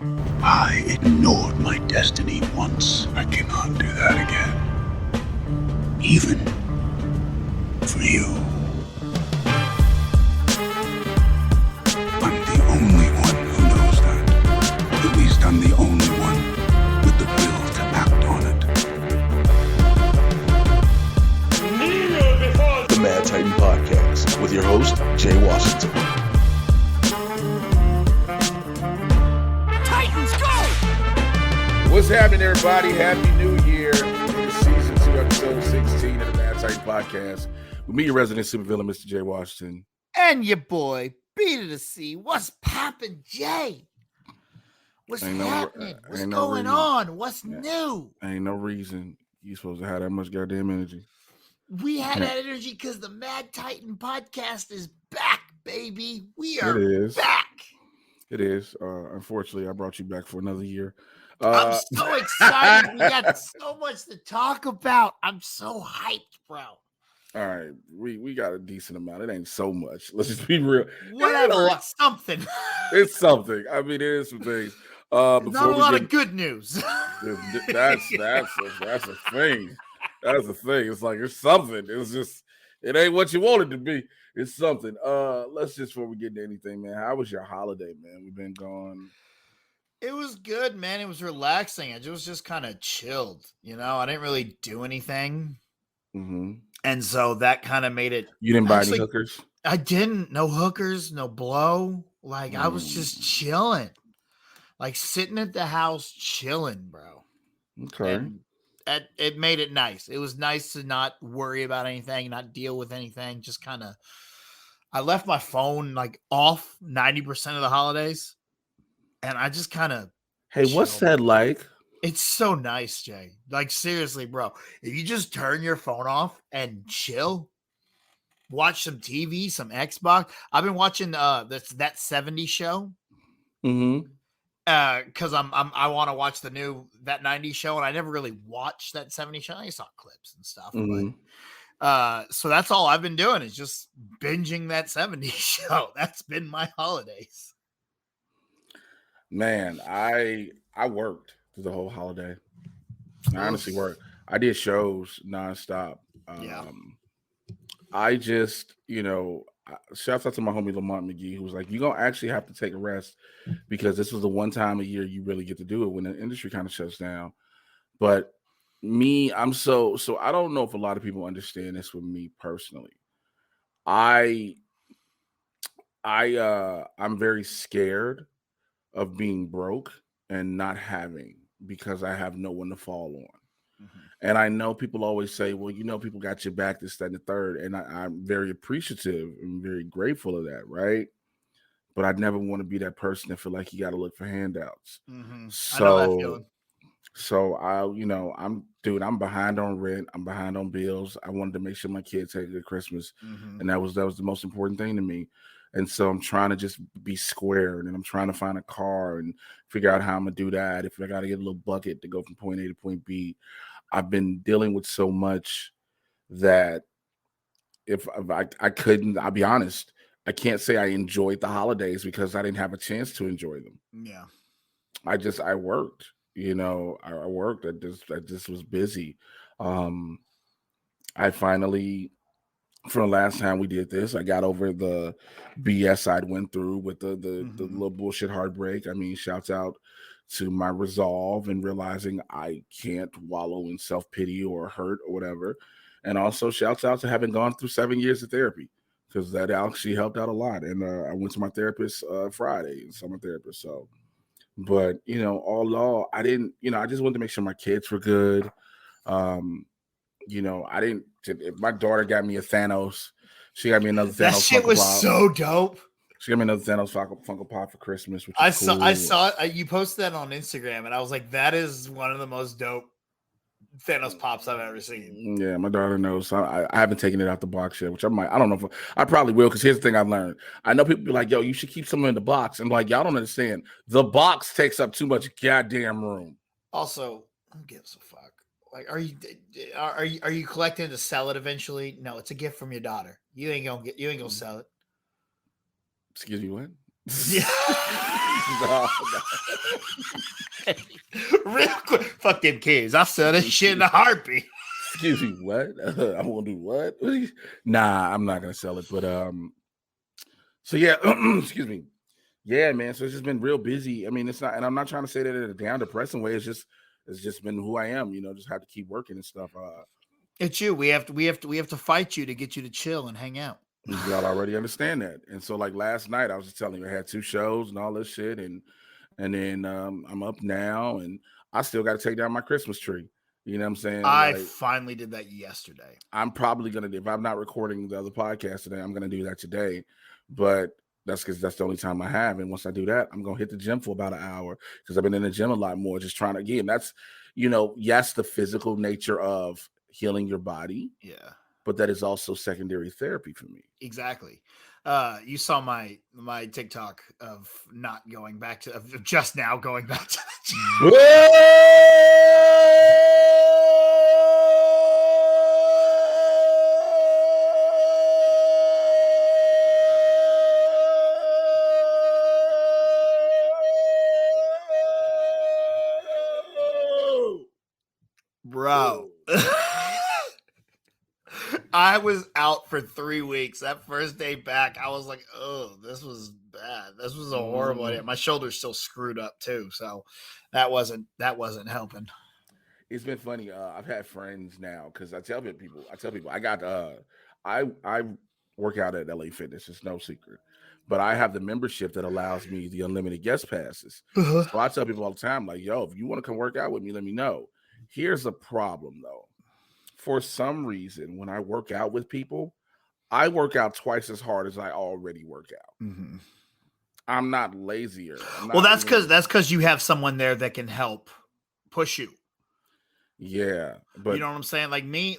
I ignored my destiny once. I cannot do that again. Even for you. I'm the only one who knows that. At least I'm the only one with the will to act on it. The Mad Titan Podcast with your host, Jay Washington. Titans go! What's happening, everybody? Happy New Year. It's season 2, episode 16 of the Mad Titan Podcast. With me, your resident supervillain, Mr. Jay Washington. And your boy, B to the C. What's poppin', Jay? What's happening? What's going on? What's new? Ain't no reason you supposed to have that much goddamn energy. We had that energy because the Mad Titan Podcast is back, baby. We are back. It is. Unfortunately, I brought you back for another year. I'm so excited. We got so much to talk about. I'm so hyped, bro. All right, we got a decent amount. It ain't so much. Let's just be real. Whatever, it's something. It's something. I mean, it is some things. Not a lot of good news. That's a thing. That's the thing. It's like it's something. It's just it ain't what you want it to be. It's something. Let's just before we get into anything, man. How was your holiday, man? We've been gone. It was good, man. It was relaxing. It was just kind of chilled. You know, I didn't really do anything. Mm-hmm. And so that kind of made it. You didn't buy any hookers? I didn't. No hookers, no blow. Like I was just chilling. Like sitting at the house chilling, bro. Okay. And it made it nice. It was nice to not worry about anything, not deal with anything. Just kind of, I left my phone like off 90% of the holidays. And I just kind of. Hey, chilled. what's that like? It's so nice, Jay. Like seriously, bro. If you just turn your phone off and chill, watch some TV, some Xbox. I've been watching that 70s show. Mm-hmm. Because I want to watch that 90s show, and I never really watched that 70s show. I saw clips and stuff, but so that's all I've been doing is just binging that 70s show. That's been my holidays. Man, I worked through the whole holiday. I honestly worked. I did shows nonstop. I just, shouts out to my homie Lamont McGee, who was like, you're going to actually have to take a rest because this was the one time a year you really get to do it when the industry kind of shuts down. But me, I'm so I don't know if a lot of people understand this with me personally. I'm very scared of being broke and not having because I have no one to fall on. Mm-hmm. And I know people always say, well, people got your back, this, that, and the third. And I'm very appreciative and very grateful of that, right? But I'd never want to be that person that feel like you got to look for handouts. Mm-hmm. So, I know that feeling. So I'm behind on rent. I'm behind on bills. I wanted to make sure my kids had a good Christmas. Mm-hmm. And that was the most important thing to me. And so I'm trying to just be square, and I'm trying to find a car and figure out how I'm going to do that. If I got to get a little bucket to go from point A to point B, I've been dealing with so much that if I couldn't, I'll be honest, I can't say I enjoyed the holidays because I didn't have a chance to enjoy them. Yeah. I worked, I worked. I just was busy. I finally, from the last time we did this, I got over the BS I'd went through with the little bullshit heartbreak. I mean, shouts out to my resolve and realizing I can't wallow in self-pity or hurt or whatever. And also shouts out to having gone through 7 years of therapy because that actually helped out a lot. And I went to my therapist Friday, summer therapist. So, but, all in all, I didn't, I just wanted to make sure my kids were good. I didn't. If my daughter got me a Thanos, she got me another Thanos. That shit was so dope. She got me another Thanos Funko Pop for Christmas. Which I cool. saw you posted that on Instagram, and I was like, that is one of the most dope Thanos pops I've ever seen. Yeah, my daughter knows. So I haven't taken it out the box yet, which I might. I don't know if I probably will. Because here's the thing I've learned. I know people be like, "Yo, you should keep something in the box," and like, y'all don't understand. The box takes up too much goddamn room. Also, who gives a fuck? Like, are you collecting to sell it eventually? No, it's a gift from your daughter. You ain't gonna sell it. Excuse me, what? Yeah. No. Real quick. Fuck them kids. I sell this shit in a heartbeat. Excuse me, what? I won't do what? Nah, I'm not gonna sell it. But so yeah, excuse me. Yeah, man. So it's just been real busy. I mean, it's not, and I'm not trying to say that in a down depressing way. It's just been who I am, just have to keep working and stuff. It's you. We have to fight you to get you to chill and hang out. Y'all already understand that. And so like last night, I was just telling you I had 2 shows and all this shit, and then I'm up now and I still got to take down my Christmas tree. You know what I'm saying? I Like, finally did that yesterday. I'm probably gonna do, if I'm not recording the other podcast today, I'm gonna do that today. But that's because that's the only time I have. And once I do that, I'm gonna hit the gym for about an hour because I've been in the gym a lot more, just trying to, again, that's yes, the physical nature of healing your body. Yeah. But that is also secondary therapy for me. Exactly. You saw my TikTok of not going back to of just now going back to the gym. Bro. I was out for 3 weeks. That first day back, I was like, oh, this was bad. This was a horrible idea. My shoulder's still screwed up too. So that wasn't helping. It's been funny. I've had friends now because I tell people I got I work out at LA Fitness. It's no secret. But I have the membership that allows me the unlimited guest passes. So I tell people all the time, like, yo, if you want to come work out with me, let me know. Here's a problem though. For some reason, when I work out with people, I work out twice as hard as I already work out. Mm-hmm. I'm not lazier. Well, that's because you have someone there that can help push you. Yeah, but you know what I'm saying? Like me,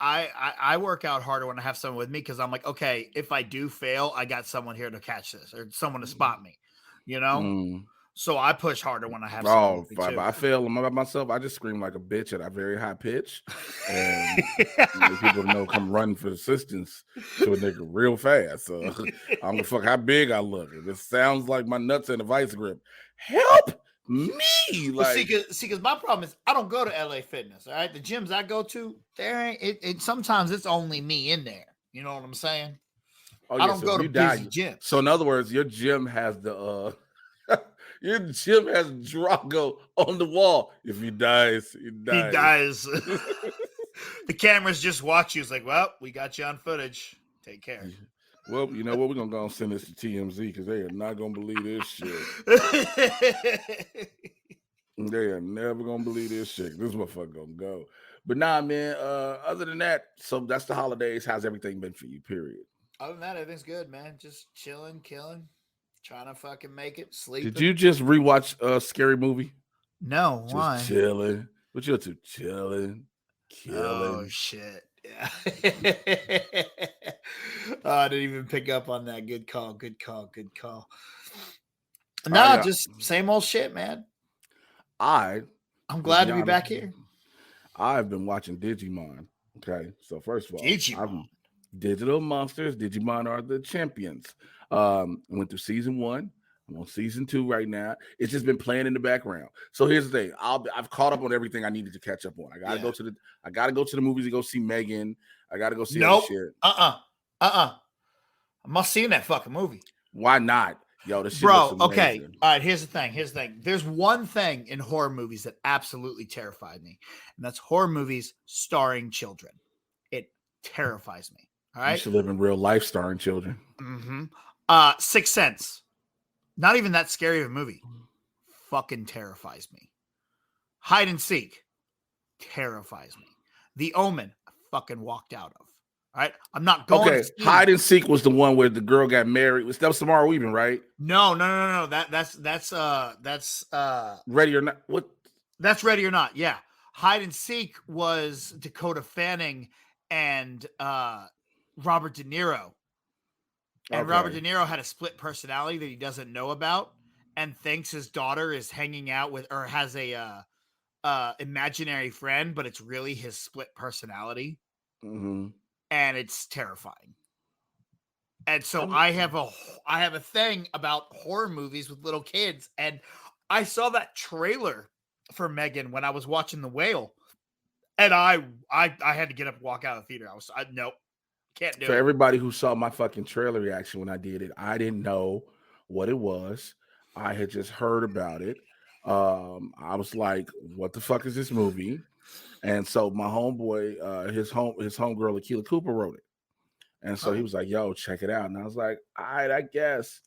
I work out harder when I have someone with me because I'm like, okay, if I do fail, I got someone here to catch this or someone to spot me. So I push harder when I have someone with me too. I fail by myself. I just scream like a bitch at a very high pitch, and people come run for assistance to a nigga real fast. So I don't give a fuck how big I look. If it sounds like my nuts in a vice grip, help me. Like, because my problem is I don't go to LA Fitness. All right, the gyms I go to, there ain't. Sometimes it's only me in there. You know what I'm saying? Oh, yeah, I don't go to busy gyms. So in other words, your gym has the your gym has Drago on the wall. If he dies, he dies. The cameras just watch you. It's like, well, we got you on footage. Take care. Well, you know what? We're gonna go and send this to TMZ because they are not gonna believe this shit. They are never gonna believe this shit. This motherfucker gonna go. But nah, man. Other than that, so that's the holidays. How's everything been for you? Period. Other than that, everything's good, man. Just chilling, killing, trying to fucking make it. Sleeping. Did you just rewatch a Scary Movie? No, just why? Chilling. What you up to? Chilling, killing. Oh shit. Yeah. I didn't even pick up on that. Good call. No, just same old shit, man. I'm glad to be back here. I've been watching Digimon. Okay, so first of all, Digimon. Digital monsters. Digimon are the champions. I went through season 1. I'm on season 2 right now. It's just been playing in the background. So here's the thing: I've caught up on everything I needed to catch up on. I gotta go to the movies to go see Megan. I gotta go see other shit. I'm not seeing that fucking movie. Why not? Yo, this shit bro. looks Okay, all right. Here's the thing. There's one thing in horror movies that absolutely terrified me, and that's horror movies starring children. It terrifies me. All right, you should live in real life starring children. Mm-hmm. Sixth Sense. Not even that scary of a movie. Fucking terrifies me. Hide and Seek. Terrifies me. The Omen. I fucking walked out of. All right. I'm not going. Okay. Hide and Seek was the one where the girl got married. That was Samara Weaving, right? No. That's Ready or Not. What? That's Ready or Not. Yeah. Hide and Seek was Dakota Fanning and Robert De Niro. And Robert De Niro had a split personality that he doesn't know about and thinks his daughter is hanging out with or has a imaginary friend, but it's really his split personality. Mm-hmm. And it's terrifying. And so I have a thing about horror movies with little kids, and I saw that trailer for Megan when I was watching The Whale, and I had to get up and walk out of the theater. Nope, can't do it. For everybody who saw my fucking trailer reaction when I did it, I didn't know what it was. I had just heard about it. I was like, "What the fuck is this movie?" And so my homeboy, his homegirl Akila Cooper wrote it, and so he was like, "Yo, check it out." And I was like, "All right, I guess."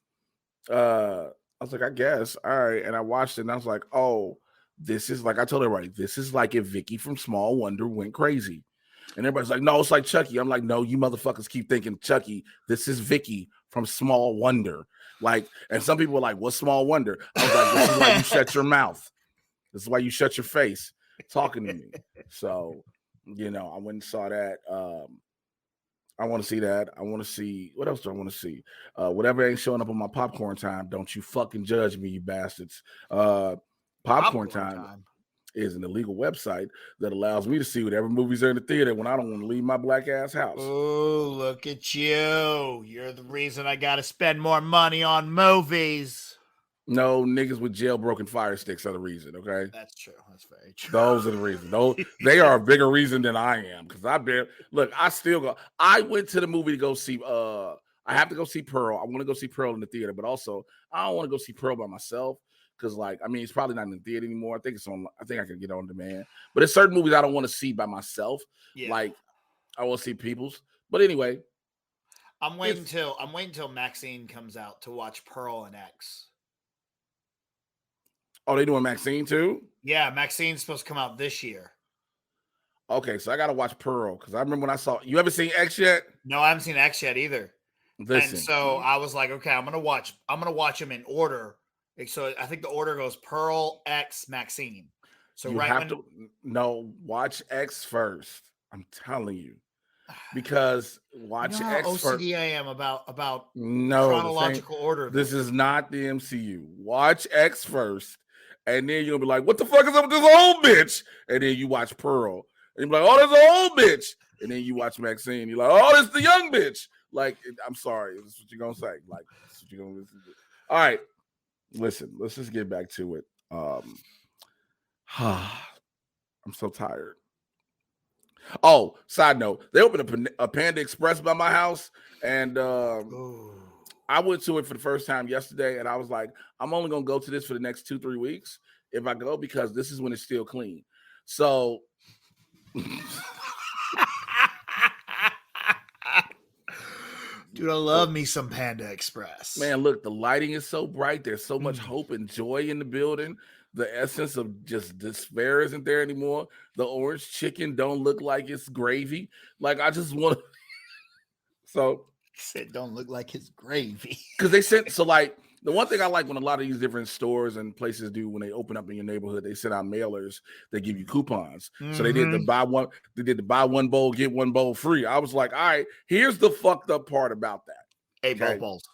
I was like, "I guess, all right." And I watched it, and I was like, "Oh, this is like," I told everybody, "This is like if Vicky from Small Wonder went crazy." And everybody's like, "No, it's like Chucky." I'm like, "No, you motherfuckers keep thinking Chucky. This is Vicky from Small Wonder." Like, and some people were like, "What's Small Wonder?" I was like, "This is why you shut your mouth. This is why you shut your face talking to me." So, I went and saw that. I want to see that. I want to see, what else do I want to see? Whatever ain't showing up on my popcorn time, don't you fucking judge me, you bastards. Popcorn time is an illegal website that allows me to see whatever movies are in the theater when I don't want to leave my black ass house. Oh, look at you. You're the reason I got to spend more money on movies. No, niggas with jailbroken fire sticks are the reason, okay? That's true. That's very true. Those are the reason. They are a bigger reason than I am, because I still go. I went to the movie to go see, I have to go see Pearl. I want to go see Pearl in the theater, but also I don't want to go see Pearl by myself. Because, it's probably not in the theater anymore. I think I can get on demand. But there's certain movies I don't want to see by myself. Yeah. Like, I want to see people's. But anyway. I'm waiting till Maxine comes out to watch Pearl and X. Oh, they doing Maxine too? Yeah, Maxine's supposed to come out this year. Okay, so I got to watch Pearl. Because I remember when I saw... You ever seen X yet? No, I haven't seen X yet either. Listen. And so I was like, okay, I'm going to watch them in order. So I think the order goes Pearl, X, Maxine. So watch X first. I'm telling you, because watch X OCD first. I am about chronological order. This is not the MCU. Watch X first, and then you'll be like, "What the fuck is up with this old bitch?" And then you watch Pearl, and you're like, "Oh, there's an old bitch." And then you watch Maxine, you're like, "Oh, this the young bitch." Like, I'm sorry, that's what you're gonna say. Like, that's what you're gonna listen to. All right. Listen, let's just get back to it. I'm so tired. Oh, side note, they opened a Panda Express by my house, and I went to it for the first time yesterday, and I was like, I'm only going to go to this for the next 2-3 weeks if I go, because this is when it's still clean. So... Dude, I love me some Panda Express. Man, look, the lighting is so bright. There's so much hope and joy in the building. The essence of just despair isn't there anymore. The orange chicken don't look like it's gravy. Like, I just want to... So... It don't look like it's gravy. Because they sent... So, like, the one thing I like when a lot of these different stores and places do when they open up in your neighborhood, they send out mailers that give you coupons. Mm-hmm. So they did the buy one bowl, get one bowl free. I was like, all right, here's the fucked up part about that. 8 bowls.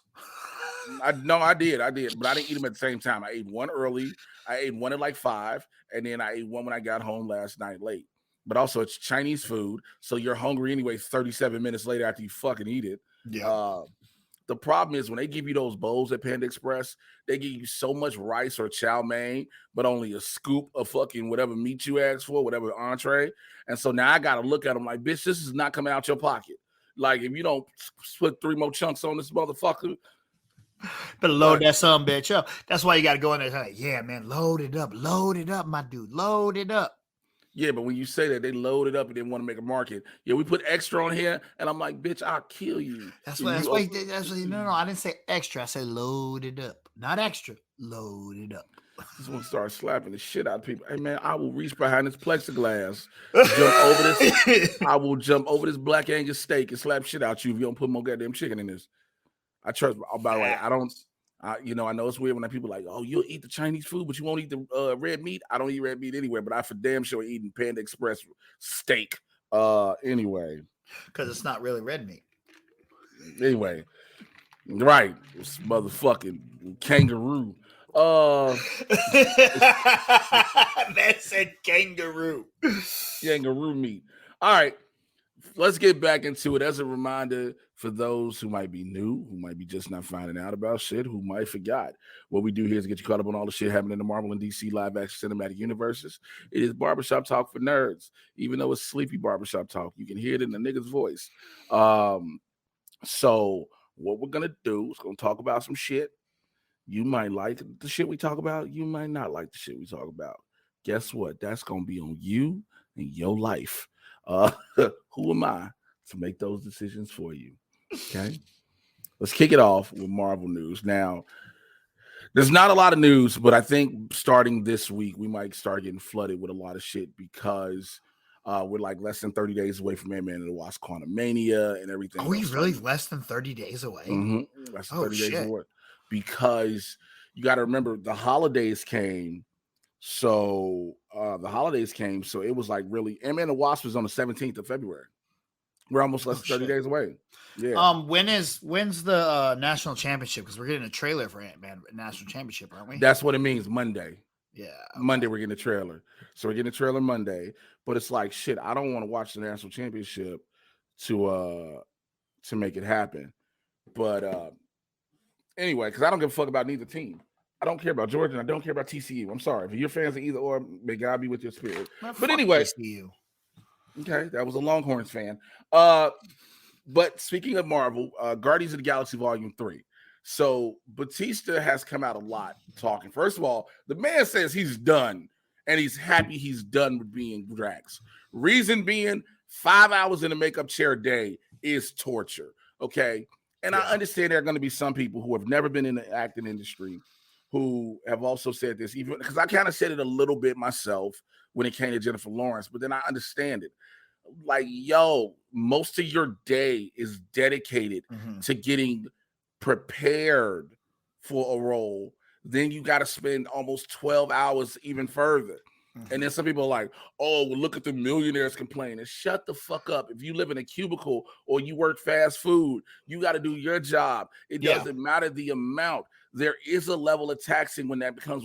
I did, but I didn't eat them at the same time. I ate one early. I ate one at like 5, and then I ate one when I got home last night late. But also, it's Chinese food, so you're hungry anyway 37 minutes later after you fucking eat it. Yeah. The problem is when they give you those bowls at Panda Express, they give you so much rice or chow mein, but only a scoop of fucking whatever meat you asked for, whatever entree. And so now I got to look at them like, bitch, this is not coming out your pocket. Like, if you don't put 3 more chunks on this motherfucker. Better load that son bitch up. That's why you got to go in there and say, yeah, man, load it up, my dude, load it up. Yeah, but when you say that, they load it up and they want to make a market. Yeah, we put extra on here, and I'm like, bitch, I'll kill you. That's why no, I didn't say extra. I said load it up. Not extra, load it up. I just want to start slapping the shit out of people. Hey, man, I will reach behind this plexiglass, jump over this. I will jump over this Black Angus steak and slap shit out you if you don't put more goddamn chicken in this. I trust, by the way, I don't... I know it's weird when people are like, oh, you'll eat the Chinese food, but you won't eat the red meat. I don't eat red meat anywhere, but I for damn sure eating Panda Express steak anyway. Because it's not really red meat. Anyway, right. It's motherfucking kangaroo. That said kangaroo. Kangaroo meat. All right. Let's get back into it. As a reminder, for those who might be new, who might be just not finding out about shit, who might forgot, what we do here is get you caught up on all the shit happening in the Marvel and DC live action cinematic universes. It is Barbershop Talk for nerds, even though it's sleepy Barbershop Talk. You can hear it in the nigga's voice. So what we're going to do is going to talk about some shit. You might like the shit we talk about. You might not like the shit we talk about. Guess what? That's going to be on you and your life. Who am I to make those decisions for you? Okay, let's kick it off with Marvel news. Now, there's not a lot of news, but I think starting this week, we might start getting flooded with a lot of shit because we're like less than 30 days away from Ant-Man and the Wasp: Quantumania and everything. Are we really less than 30 days away? Mm-hmm. Less than 30 days away. Because you got to remember the holidays came. So so it was like really Ant-Man and the Wasp was on the 17th of February. We're almost less than 30 days away. Yeah. When's the national championship? Because we're getting a trailer for Ant-Man national championship, aren't we? That's what it means. Monday. Yeah. Okay. Monday we're getting a trailer. So we're getting a trailer Monday. But it's like shit. I don't want to watch the national championship to make it happen. But anyway, because I don't give a fuck about neither team. I don't care about Georgia and I don't care about TCU. I'm sorry. If you're fans of either or, may God be with your spirit. But anyway. TCU. Okay, that was a Longhorns fan. But speaking of Marvel, Guardians of the Galaxy Volume 3. So Batista has come out a lot talking. First of all, the man says he's done, and he's happy he's done with being Drax. Reason being, 5 hours in a makeup chair a day is torture, okay? And I understand there are going to be some people who have never been in the acting industry who have also said this, even because I kind of said it a little bit myself when it came to Jennifer Lawrence, but then I understand it. Like, yo, most of your day is dedicated to getting prepared for a role. Then you got to spend almost 12 hours even further. And then some people are like, oh, well, look at the millionaires complaining. Shut the fuck up. If you live in a cubicle or you work fast food, you got to do your job. It doesn't matter the amount. There is a level of taxing when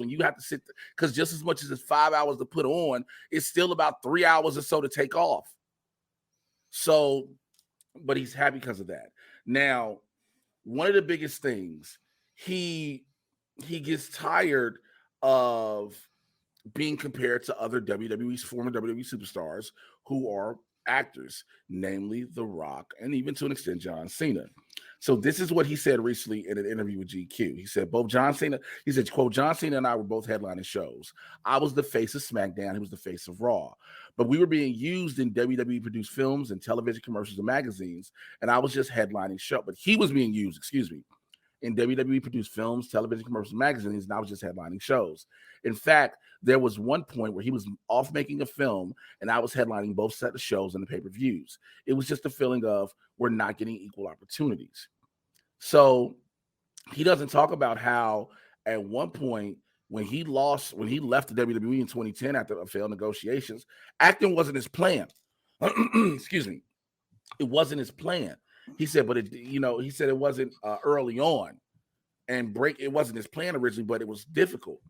you have to sit, because just as much as it's 5 hours to put on, it's still about 3 hours or so to take off. So, but he's happy because of that. Now, one of the biggest things, he gets tired of being compared to other former WWE superstars who are actors, namely The Rock, and even to an extent, John Cena. So this is what he said recently in an interview with GQ. He said, quote, John Cena and I were both headlining shows. I was the face of SmackDown. He was the face of Raw. But we were being used in WWE-produced films and television commercials and magazines, and I was just headlining show. But he was being used, in WWE-produced films, television commercials, and magazines, and I was just headlining shows. In fact, there was one point where he was off making a film, and I was headlining both sets of shows and the pay-per-views. It was just a feeling of we're not getting equal opportunities. So he doesn't talk about how at one point when he left the WWE in 2010 after failed negotiations, acting wasn't his plan. Excuse me. It wasn't his plan. He said, but he said it wasn't early on, and it wasn't his plan originally, but it was difficult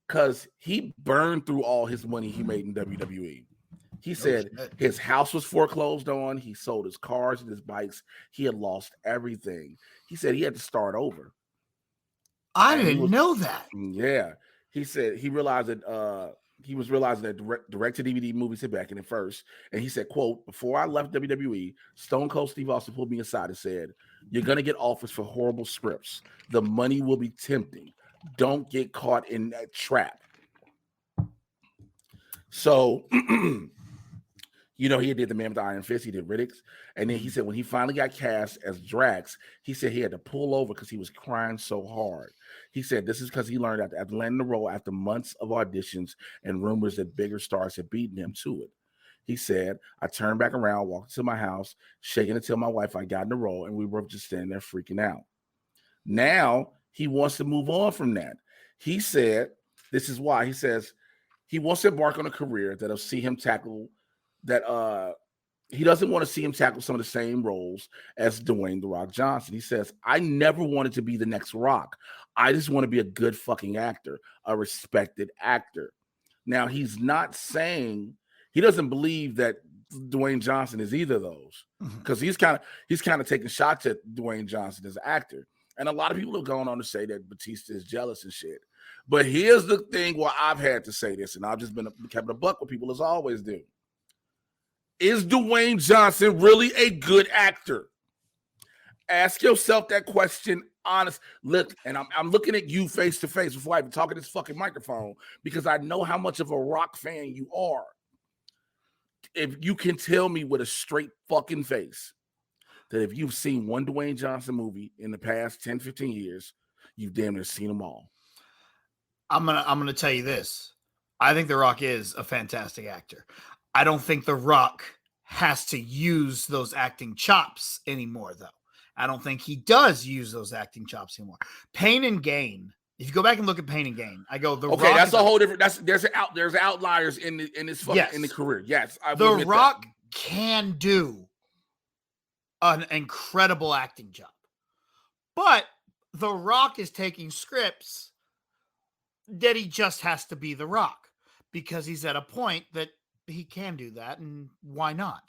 because he burned through all his money he made in WWE. He said his house was foreclosed on. He sold his cars and his bikes. He had lost everything. He said he had to start over. I didn't know that. Yeah. He said he realized that he was realizing that direct-to-DVD movies hit back in it first. And he said, quote, before I left WWE, Stone Cold Steve Austin pulled me aside and said, you're going to get offers for horrible scripts. The money will be tempting. Don't get caught in that trap. So, he did The Man with the Iron Fist. He did Riddick's. And then he said when he finally got cast as Drax, he said he had to pull over because he was crying so hard. He said this is because he learned after landing the role after months of auditions and rumors that bigger stars had beaten him to it. He said, I turned back around, walked to my house, shaking to tell my wife I got in the role, and we were just standing there freaking out. Now he wants to move on from that. He said, this is why. He says he wants to embark on a career that'll see him tackle that he doesn't want to see him tackle some of the same roles as Dwayne "The Rock" Johnson. He says, I never wanted to be the next Rock. I just want to be a good fucking actor, a respected actor. Now, he's not saying, he doesn't believe that Dwayne Johnson is either of those, because he's kind of taking shots at Dwayne Johnson as an actor, and a lot of people have gone on to say that Batista is jealous and shit. But here's the thing where I've had to say this, and I've just been kept a buck with people as I always do. Is Dwayne Johnson really a good actor? Ask yourself that question honest. Look, and I'm looking at you face to face before I even talk to this fucking microphone, because I know how much of a rock fan you are. If you can tell me with a straight fucking face that if you've seen one Dwayne Johnson movie in the past 10, 15 years, you've damn near seen them all. I'm gonna tell you this. I think The Rock is a fantastic actor. I don't think The Rock has to use those acting chops anymore, though. I don't think he does use those acting chops anymore. Pain and Gain. If you go back and look at Pain and Gain, I go, The Rock. Okay, that's a whole different. There's outliers in his fucking in the career. Yes, The Rock can do an incredible acting job, but The Rock is taking scripts that he just has to be The Rock, because he's at a point that he can do that, and why not?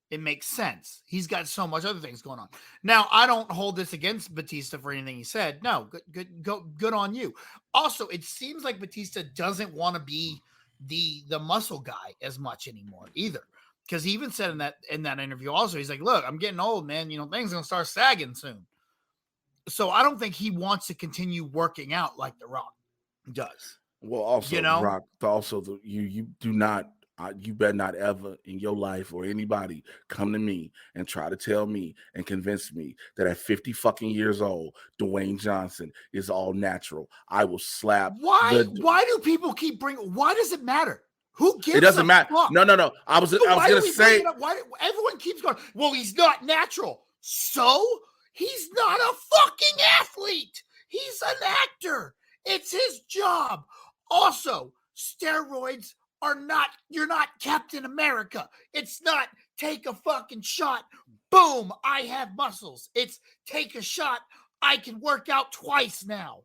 It makes sense. He's got so much other things going on. Now, I don't hold this against Batista for anything he said. No, good on you. Also, it seems like Batista doesn't want to be the muscle guy as much anymore either, because he even said in that interview also, he's like, look, I'm getting old, man. Things are gonna start sagging soon. So I don't think he wants to continue working out like The Rock does. Well, also, Rock, you do not. You better not ever in your life or anybody come to me and try to tell me and convince me that at 50 fucking years old, Dwayne Johnson is all natural. I will slap. Why do people keep bringing? Why does it matter? Who gives? It doesn't matter. Fuck? No. I was gonna say. Why everyone keeps going? Well, he's not natural. So he's not a fucking athlete. He's an actor. It's his job. Also, steroids are not, you're not Captain America. It's not take a fucking shot. Boom, I have muscles. It's take a shot. I can work out twice now.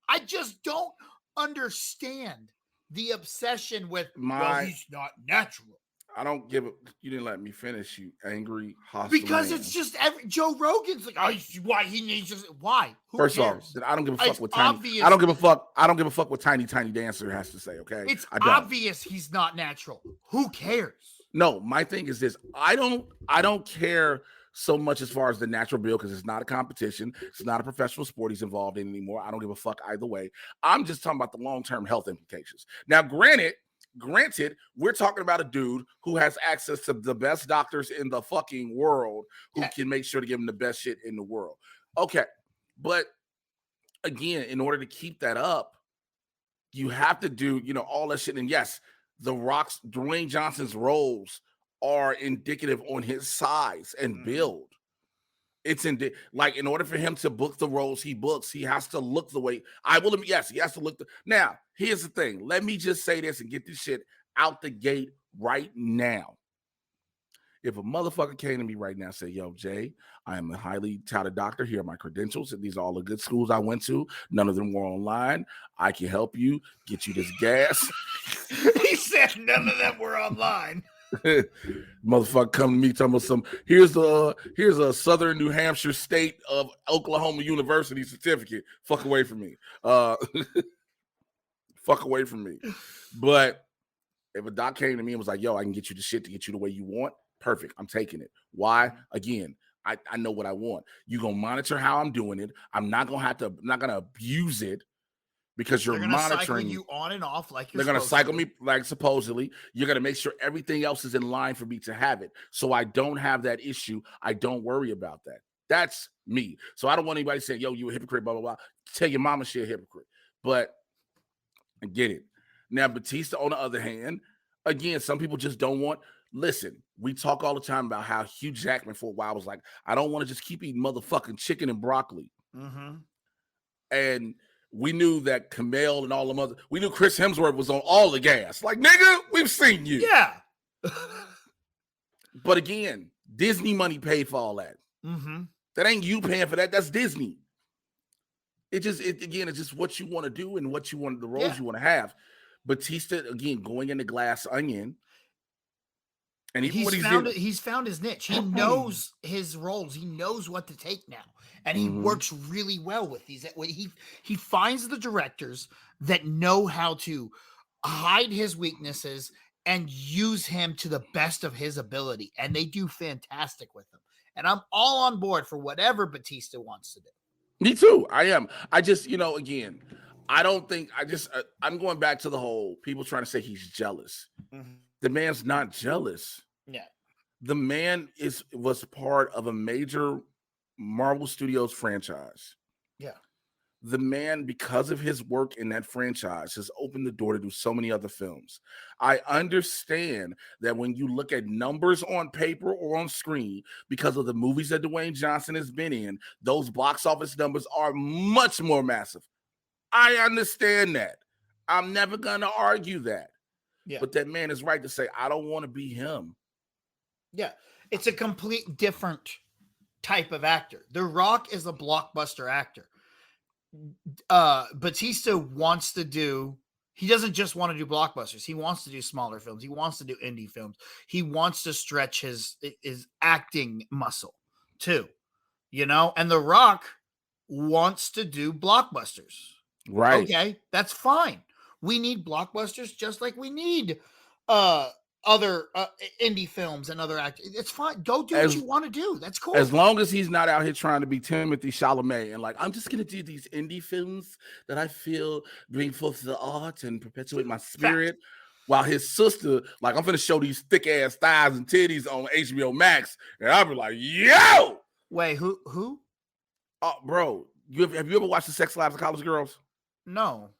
I just don't understand the obsession with, well, he's not natural. I don't give a. You didn't let me finish. You angry, hostile. Because man. It's just Joe Rogan's like, why he needs to? Why? Who First cares? off, I don't give a fuck what Tiny. I don't give a fuck. I don't give a fuck what Tiny Dancer has to say. Okay, it's obvious he's not natural. Who cares? No, my thing is this. I don't care so much as far as the natural build, because it's not a competition. It's not a professional sport he's involved in anymore. I don't give a fuck either way. I'm just talking about the long-term health implications. Now, granted, we're talking about a dude who has access to the best doctors in the fucking world who can make sure to give him the best shit in the world. Okay. But again, in order to keep that up, you have to do, all that shit. And yes, Dwayne Johnson's roles are indicative on his size and build. It's in order for him to book the roles he books, he has to look the way he has to look. Now, here's the thing. Let me just say this and get this shit out the gate right now. If a motherfucker came to me right now and said, yo, Jay, I am a highly touted doctor. Here are my credentials. These are all the good schools I went to. None of them were online. I can help you get you this gas. He said none of them were online. Motherfucker come to me talking about here's a Southern New Hampshire State of Oklahoma University certificate. Fuck away from me. Fuck away from me. But if a doc came to me and was like, yo, I can get you the shit to get you the way you want, perfect. I'm taking it. Why? Again, I know what I want. You're gonna monitor how I'm doing it. I'm not gonna abuse it. Because you're monitoring you on and off like they're going to cycle me like supposedly. You're going to make sure everything else is in line for me to have it. So I don't have that issue. I don't worry about that. That's me. So I don't want anybody saying, yo, you a hypocrite, blah, blah, blah. Tell your mama she a hypocrite. But I get it. Now, Batista, on the other hand, again, some people just don't want. Listen, we talk all the time about how Hugh Jackman for a while was like, I don't want to just keep eating motherfucking chicken and broccoli. Mm-hmm. And we knew that Kamel and all them other, we knew Chris Hemsworth was on all the gas. Like, nigga, we've seen you. Yeah. But again, Disney money paid for all that. Mm-hmm. That ain't you paying for that. That's Disney. It's just what you want to do and what you want, the roles you want to have. Batista, again, going into Glass Onion, And even he's found his niche. He knows his roles. He knows what to take now, and he works really well with these. He finds the directors that know how to hide his weaknesses and use him to the best of his ability, and they do fantastic with him. And I'm all on board for whatever Batista wants to do. Me too. I am. I just, again, I don't think I'm going back to the whole people trying to say he's jealous. Mm-hmm. The man's not jealous. Yeah. The man was part of a major Marvel Studios franchise. Yeah. The man, because of his work in that franchise, has opened the door to do so many other films. I understand that when you look at numbers on paper or on screen, because of the movies that Dwayne Johnson has been in, those box office numbers are much more massive. I understand that. I'm never going to argue that. Yeah. But that man is right to say, I don't want to be him. Yeah. It's a complete different type of actor. The Rock is a blockbuster actor. Batista wants to do, he doesn't just want to do blockbusters. He wants to do smaller films. He wants to do indie films. He wants to stretch his acting muscle too, and The Rock wants to do blockbusters. Right. Okay. That's fine. We need blockbusters just like we need, other indie films and other actors. It's fine. Go do what you want to do. That's cool. As long as he's not out here trying to be Timothy Chalamet and I'm just going to do these indie films that I feel bring forth the art and perpetuate my spirit. While his sister, I'm going to show these thick ass thighs and titties on HBO Max. And I'll be like, yo. Wait, who? Oh, bro. Have you ever watched The Sex Lives of College Girls? No.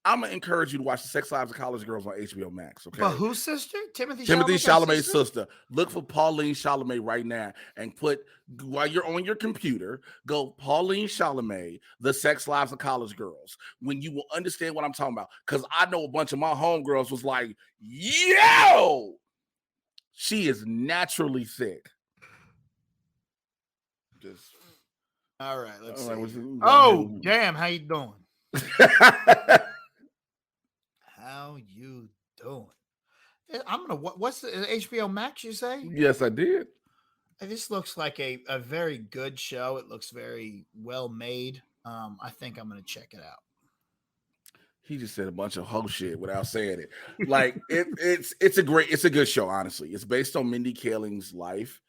I'm gonna encourage you to watch The Sex Lives of College Girls on HBO Max. Okay. But whose sister? Timothy Chalamet's sister. Look for Pauline Chalamet right now and while you're on your computer, go Pauline Chalamet, The Sex Lives of College Girls. When you will understand what I'm talking about. Because I know a bunch of my homegirls was like, yo, she is naturally thick. Just all right, let's see. Damn, how you doing? How you doing? I'm gonna. What's the HBO Max? You say? Yes, I did. This looks like a very good show. It looks very well made. I think I'm gonna check it out. He just said a bunch of hoe shit without saying it. It's a good show. Honestly, it's based on Mindy Kaling's life,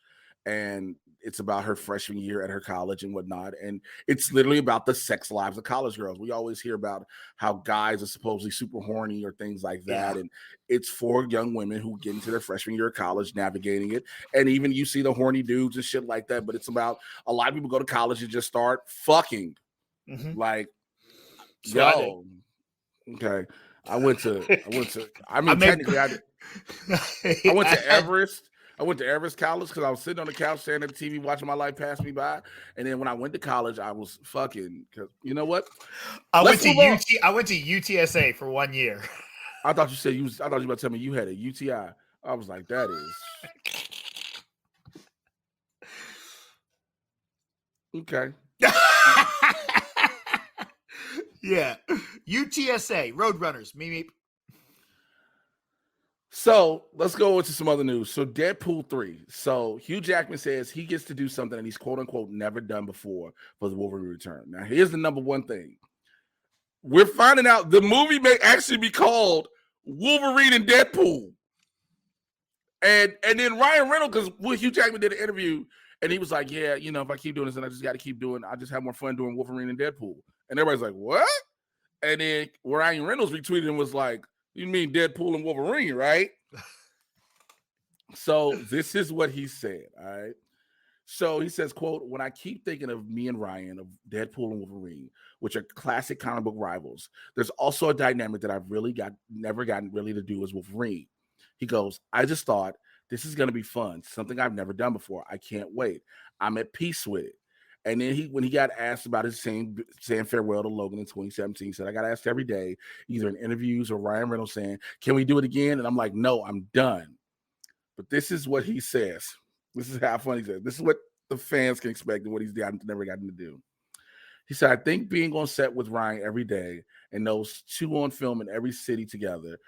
and it's about her freshman year at her college and whatnot. And it's literally about the sex lives of college girls. We always hear about how guys are supposedly super horny or things like that. Yeah. And it's for young women who get into their freshman year of college, navigating it. And even you see the horny dudes and shit like that. But it's about a lot of people go to college and just start fucking. Mm-hmm. Okay. I went to Everest. I went to Everest College because I was sitting on the couch, staring at the TV, watching my life pass me by. And then when I went to college, I was fucking. Because you know what? I went to UTSA for 1 year. I thought you were about to tell me you had a UTI. I was like, that is okay. Yeah, UTSA Roadrunners. Meep. So let's go into some other news. So Deadpool 3. So Hugh Jackman says he gets to do something that he's quote unquote never done before for the Wolverine return. Now, here's the number one thing. We're finding out the movie may actually be called Wolverine and Deadpool. And then Ryan Reynolds, because Hugh Jackman did an interview and he was like, yeah, if I keep doing this, then I just got to keep doing, I just have more fun doing Wolverine and Deadpool. And everybody's like, what? And then Ryan Reynolds retweeted and was like, you mean Deadpool and Wolverine, right? So this is what he said, all right? So he says, quote, when I keep thinking of me and Ryan, of Deadpool and Wolverine, which are classic comic book rivals, there's also a dynamic that I've never gotten really to do as Wolverine. He goes, I just thought this is going to be fun, something I've never done before. I can't wait. I'm at peace with it. And then when he got asked about his saying farewell to Logan in 2017, he said, I got asked every day, either in interviews or Ryan Reynolds saying, can we do it again? And I'm like, no, I'm done. But this is what he says. This is how funny he says. This is what the fans can expect and what he's never gotten to do. He said, I think being on set with Ryan every day and those two on film in every city together,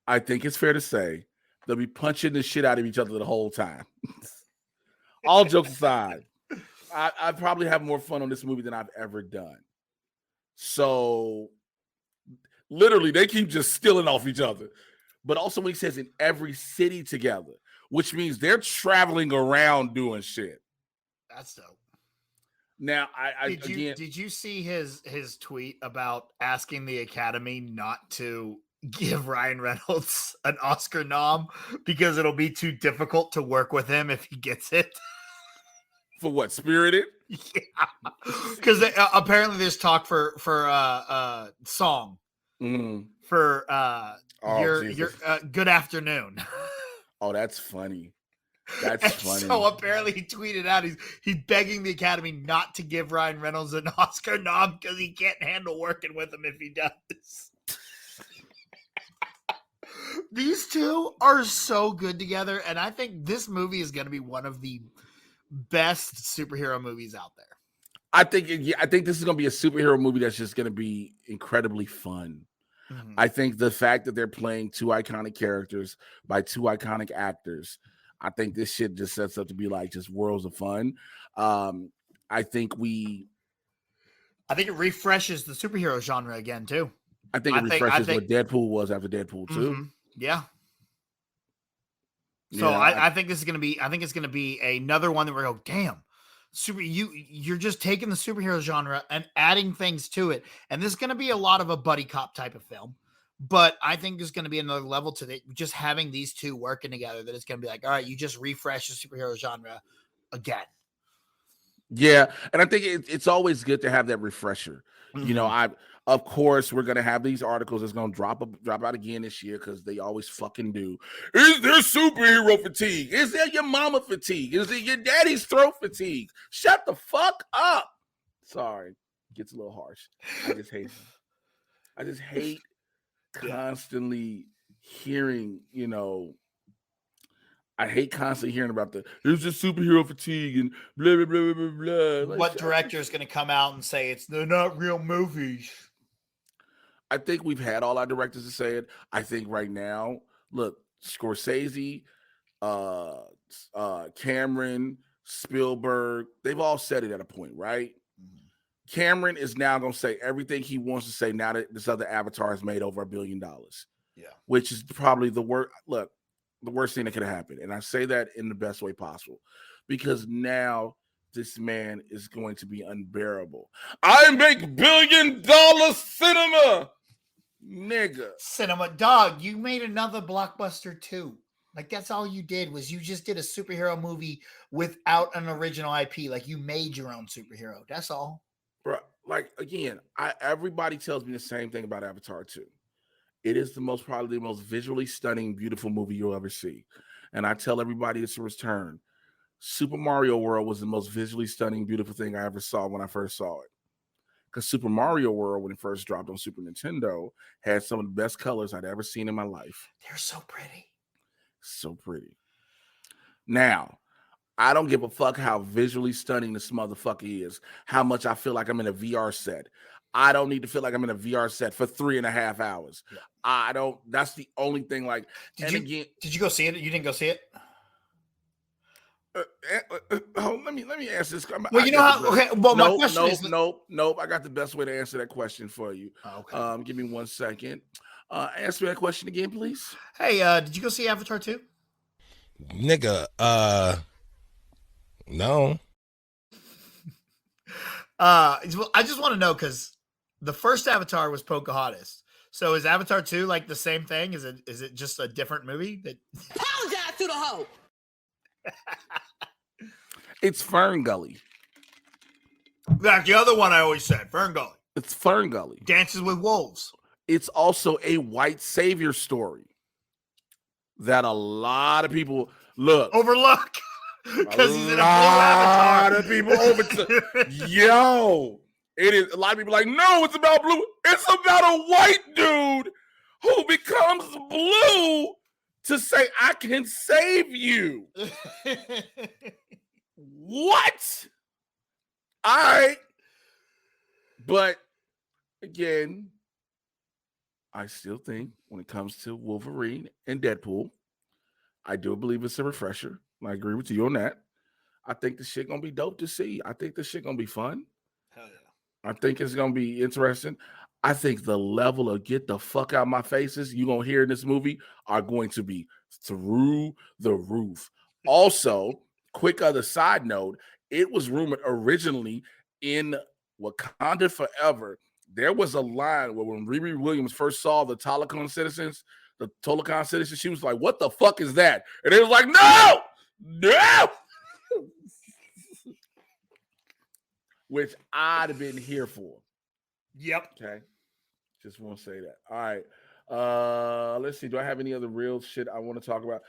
I think it's fair to say They'll be punching the shit out of each other the whole time. All jokes aside, I probably have more fun on this movie than I've ever done. So literally, they keep just stealing off each other. But also when he says in every city together, which means they're traveling around doing shit. That's dope. Now, did you see his tweet about asking the Academy not to give Ryan Reynolds an Oscar nom because it'll be too difficult to work with him if he gets it? For what, Spirited? Yeah, because apparently there's talk for song for your Good Afternoon. Oh, that's funny. That's funny. So apparently he tweeted out he's begging the Academy not to give Ryan Reynolds an Oscar nom because he can't handle working with him if he does. These two are so good together, and I think this movie is going to be one of the best superhero movies out there. I think this is going to be a superhero movie that's just going to be incredibly fun. Mm-hmm. I think the fact that they're playing two iconic characters by two iconic actors, I think this shit just sets up to be like just worlds of fun. I think it refreshes the superhero genre again too. I think it refreshes what Deadpool was after Deadpool 2. Mm-hmm. Yeah. So I think this is going to be. I think it's going to be another one that we're going, damn, you're just taking the superhero genre and adding things to it, and this is going to be a lot of a buddy cop type of film. But I think there's going to be another level to it. Just having these two working together, that it's going to be like, all right, you just refresh the superhero genre again. Yeah, and I think it's always good to have that refresher. Mm-hmm. You know, of course we're gonna have these articles that's gonna drop out again this year because they always fucking do. Is there superhero fatigue? Is there your mama fatigue? Is it your daddy's throat fatigue? Shut the fuck up. Sorry, gets a little harsh. I just hate constantly hearing, you know. I hate constantly hearing about there's just superhero fatigue and blah, blah, blah, blah, blah. Like, what director is going to come out and say they're not real movies? I think we've had all our directors to say it. I think right now, look, Scorsese, Cameron, Spielberg, they've all said it at a point, right? Mm-hmm. Cameron is now going to say everything he wants to say now that this other Avatar has made over $1 billion. Yeah. Which is probably the worst. Look, the worst thing that could have happened. And I say that in the best way possible because now this man is going to be unbearable. I make $1 billion cinema, nigga. Cinema, dog. You made another blockbuster too. Like that's all you did was you just did a superhero movie without an original IP. Like you made your own superhero. That's all. Bro, like again, everybody tells me the same thing about Avatar 2. It is probably the most visually stunning, beautiful movie you'll ever see. And I tell everybody it's a return. Super Mario World was the most visually stunning, beautiful thing I ever saw when I first saw it. Because Super Mario World, when it first dropped on Super Nintendo, had some of the best colors I'd ever seen in my life. They're so pretty. So pretty. Now, I don't give a fuck how visually stunning this motherfucker is, how much I feel like I'm in a VR set. I don't need to feel like I'm in a VR set for 3.5 hours. Yeah. I don't. That's the only thing. Like, did you go see it? You didn't go see it? Let me answer this. Well, you know how. Okay. Well, my question is. Nope. I got the best way to answer that question for you. Okay. Give me 1 second. Answer that question again, please. Hey, did you go see Avatar 2? Nigga, no. I just want to know because the first Avatar was Pocahontas. So is Avatar 2 like the same thing? Is it just a different movie? Apologize to the hoe. It's Fern Gully. That's the other one I always said. Fern Gully. It's Fern Gully. Dances with Wolves. It's also a white savior story that a lot of people overlook. Because he's in a blue Avatar. A lot of people it is. A lot of people like, no, it's about blue. It's about a white dude who becomes blue to say, I can save you. What? All right. But again, I still think when it comes to Wolverine and Deadpool, I do believe it's a refresher. I agree with you on that. I think the shit gonna be dope to see. I think the shit gonna be fun. Hell yeah. I think it's gonna be interesting. I think the level of get the fuck out my faces you gonna hear in this movie are going to be through the roof. Also, quick other side note, it was rumored originally in Wakanda Forever. There was a line where when Riri Williams first saw the Tolakan citizens, she was like, "What the fuck is that?" And it was like, "No, no." Which I'd have been here for. Yep. Okay. Just want to say that. All right. Let's see. Do I have any other real shit I want to talk about?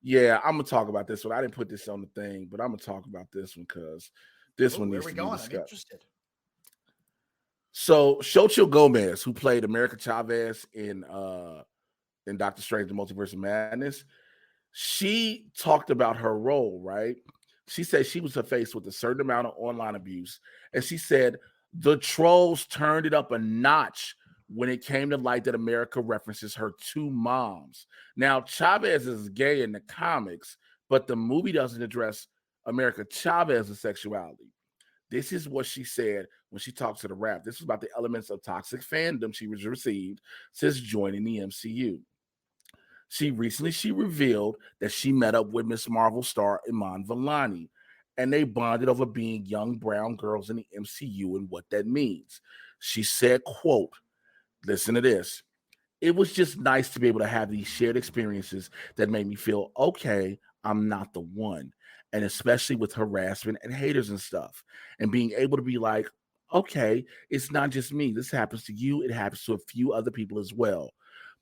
Yeah, I'm gonna talk about this one. I didn't put this on the thing, but I'm gonna talk about this one because this one needs to be discussed. I'm interested. So Xochitl Gomez, who played America Chavez in Doctor Strange: The Multiverse of Madness, she talked about her role, right? She said she was faced with a certain amount of online abuse. And she said the trolls turned it up a notch when it came to light that America references her two moms. Now, Chavez is gay in the comics, but the movie doesn't address America Chavez's sexuality. This is what she said when she talked to the Wrap. This was about the elements of toxic fandom she was received since joining the MCU. She revealed that she met up with Miss Marvel star Iman Vellani, and they bonded over being young brown girls in the MCU and what that means. She said, quote, listen to this. It was just nice to be able to have these shared experiences that made me feel, okay, I'm not the one. And especially with harassment and haters and stuff. And being able to be like, okay, it's not just me. This happens to you. It happens to a few other people as well.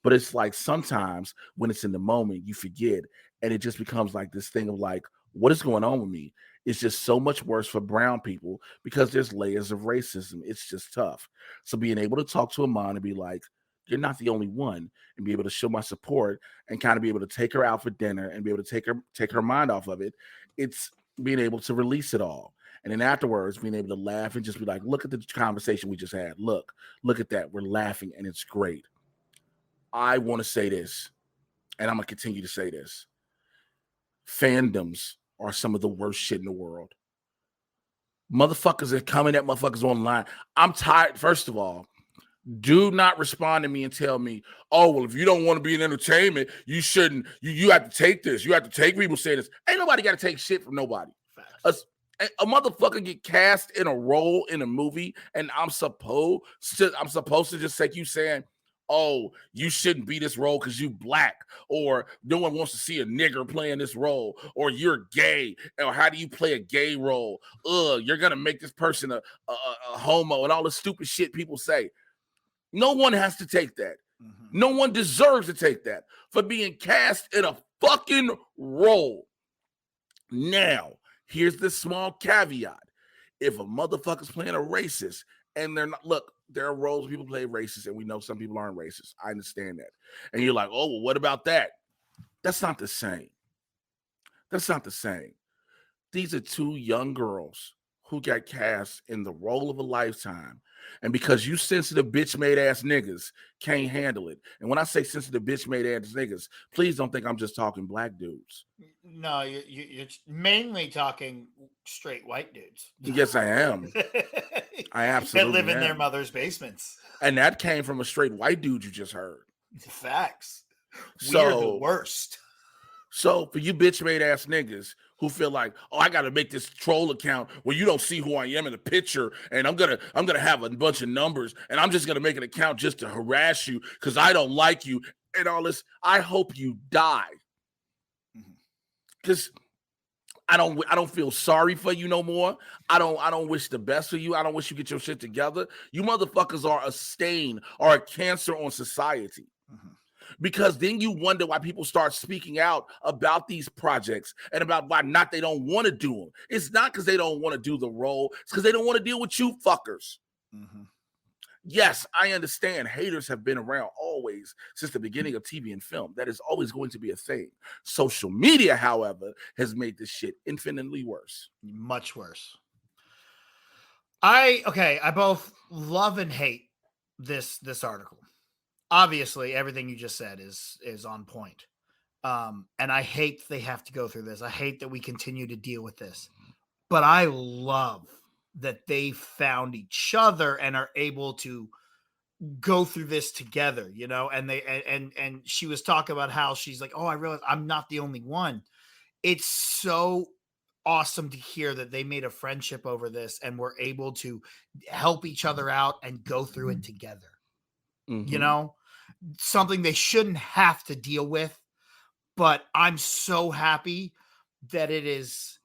But it's like sometimes when it's in the moment, you forget. And it just becomes like this thing of like, what is going on with me? It's just so much worse for brown people because there's layers of racism. It's just tough. So being able to talk to Iman and be like, you're not the only one, and be able to show my support and kind of be able to take her out for dinner and be able to take her mind off of it. It's being able to release it all. And then afterwards, being able to laugh and just be like, look at the conversation we just had. Look at that. We're laughing and it's great. I want to say this, and I'm going to continue to say this. Fandoms are some of the worst shit in the world. Motherfuckers are coming at motherfuckers online. I'm tired. First of all, do not respond to me and tell me, oh, well, if you don't want to be in entertainment, you shouldn't. You have to take this. You have to take people saying this. Ain't nobody got to take shit from nobody. A motherfucker get cast in a role in a movie, and I'm supposed to just take you saying, oh, you shouldn't be this role because you black, or no one wants to see a nigger playing this role, or you're gay, or how do you play a gay role? You're gonna make this person a homo, and all the stupid shit people say. No one has to take that. Mm-hmm. No one deserves to take that for being cast in a fucking role. Now, here's the small caveat. If a motherfucker's playing a racist and they're not, look, there are roles where people play racist and we know some people aren't racist. I understand that. And you're like, oh, well, what about that? That's not the same. That's not the same. These are two young girls who got cast in the role of a lifetime. And because you sensitive bitch-made ass niggas can't handle it. And when I say sensitive bitch-made ass niggas, please don't think I'm just talking black dudes. No, you're mainly talking straight white dudes. Yes, I am. I absolutely that live in their mother's basements. And that came from a straight white dude you just heard. Facts. So, we're the worst. So for you bitch-made ass niggas who feel like, oh, I gotta make this troll account where you don't see who I am in the picture, and I'm gonna have a bunch of numbers, and I'm just gonna make an account just to harass you because I don't like you and all this. I hope you die. Because I don't feel sorry for you no more. I don't wish the best for you. I don't wish you get your shit together. You motherfuckers are a stain or a cancer on society. Mm-hmm. Because then you wonder why people start speaking out about these projects and about why not they don't want to do them. It's not because they don't want to do the role. It's because they don't want to deal with you fuckers. Mm-hmm. Yes, I understand haters have been around always since the beginning of TV and film. That is always going to be a thing. Social media, however, has made this shit infinitely worse. Much worse. I both love and hate this article. obviously everything you just said is on point. And I hate they have to go through this. I hate that we continue to deal with this. But I love that they found each other and are able to go through this together, you know, and and she was talking about how she's like, oh, I realize I'm not the only one. It's so awesome to hear that they made a friendship over this and were able to help each other out and go through it together. You know, something they shouldn't have to deal with, but I'm so happy that it is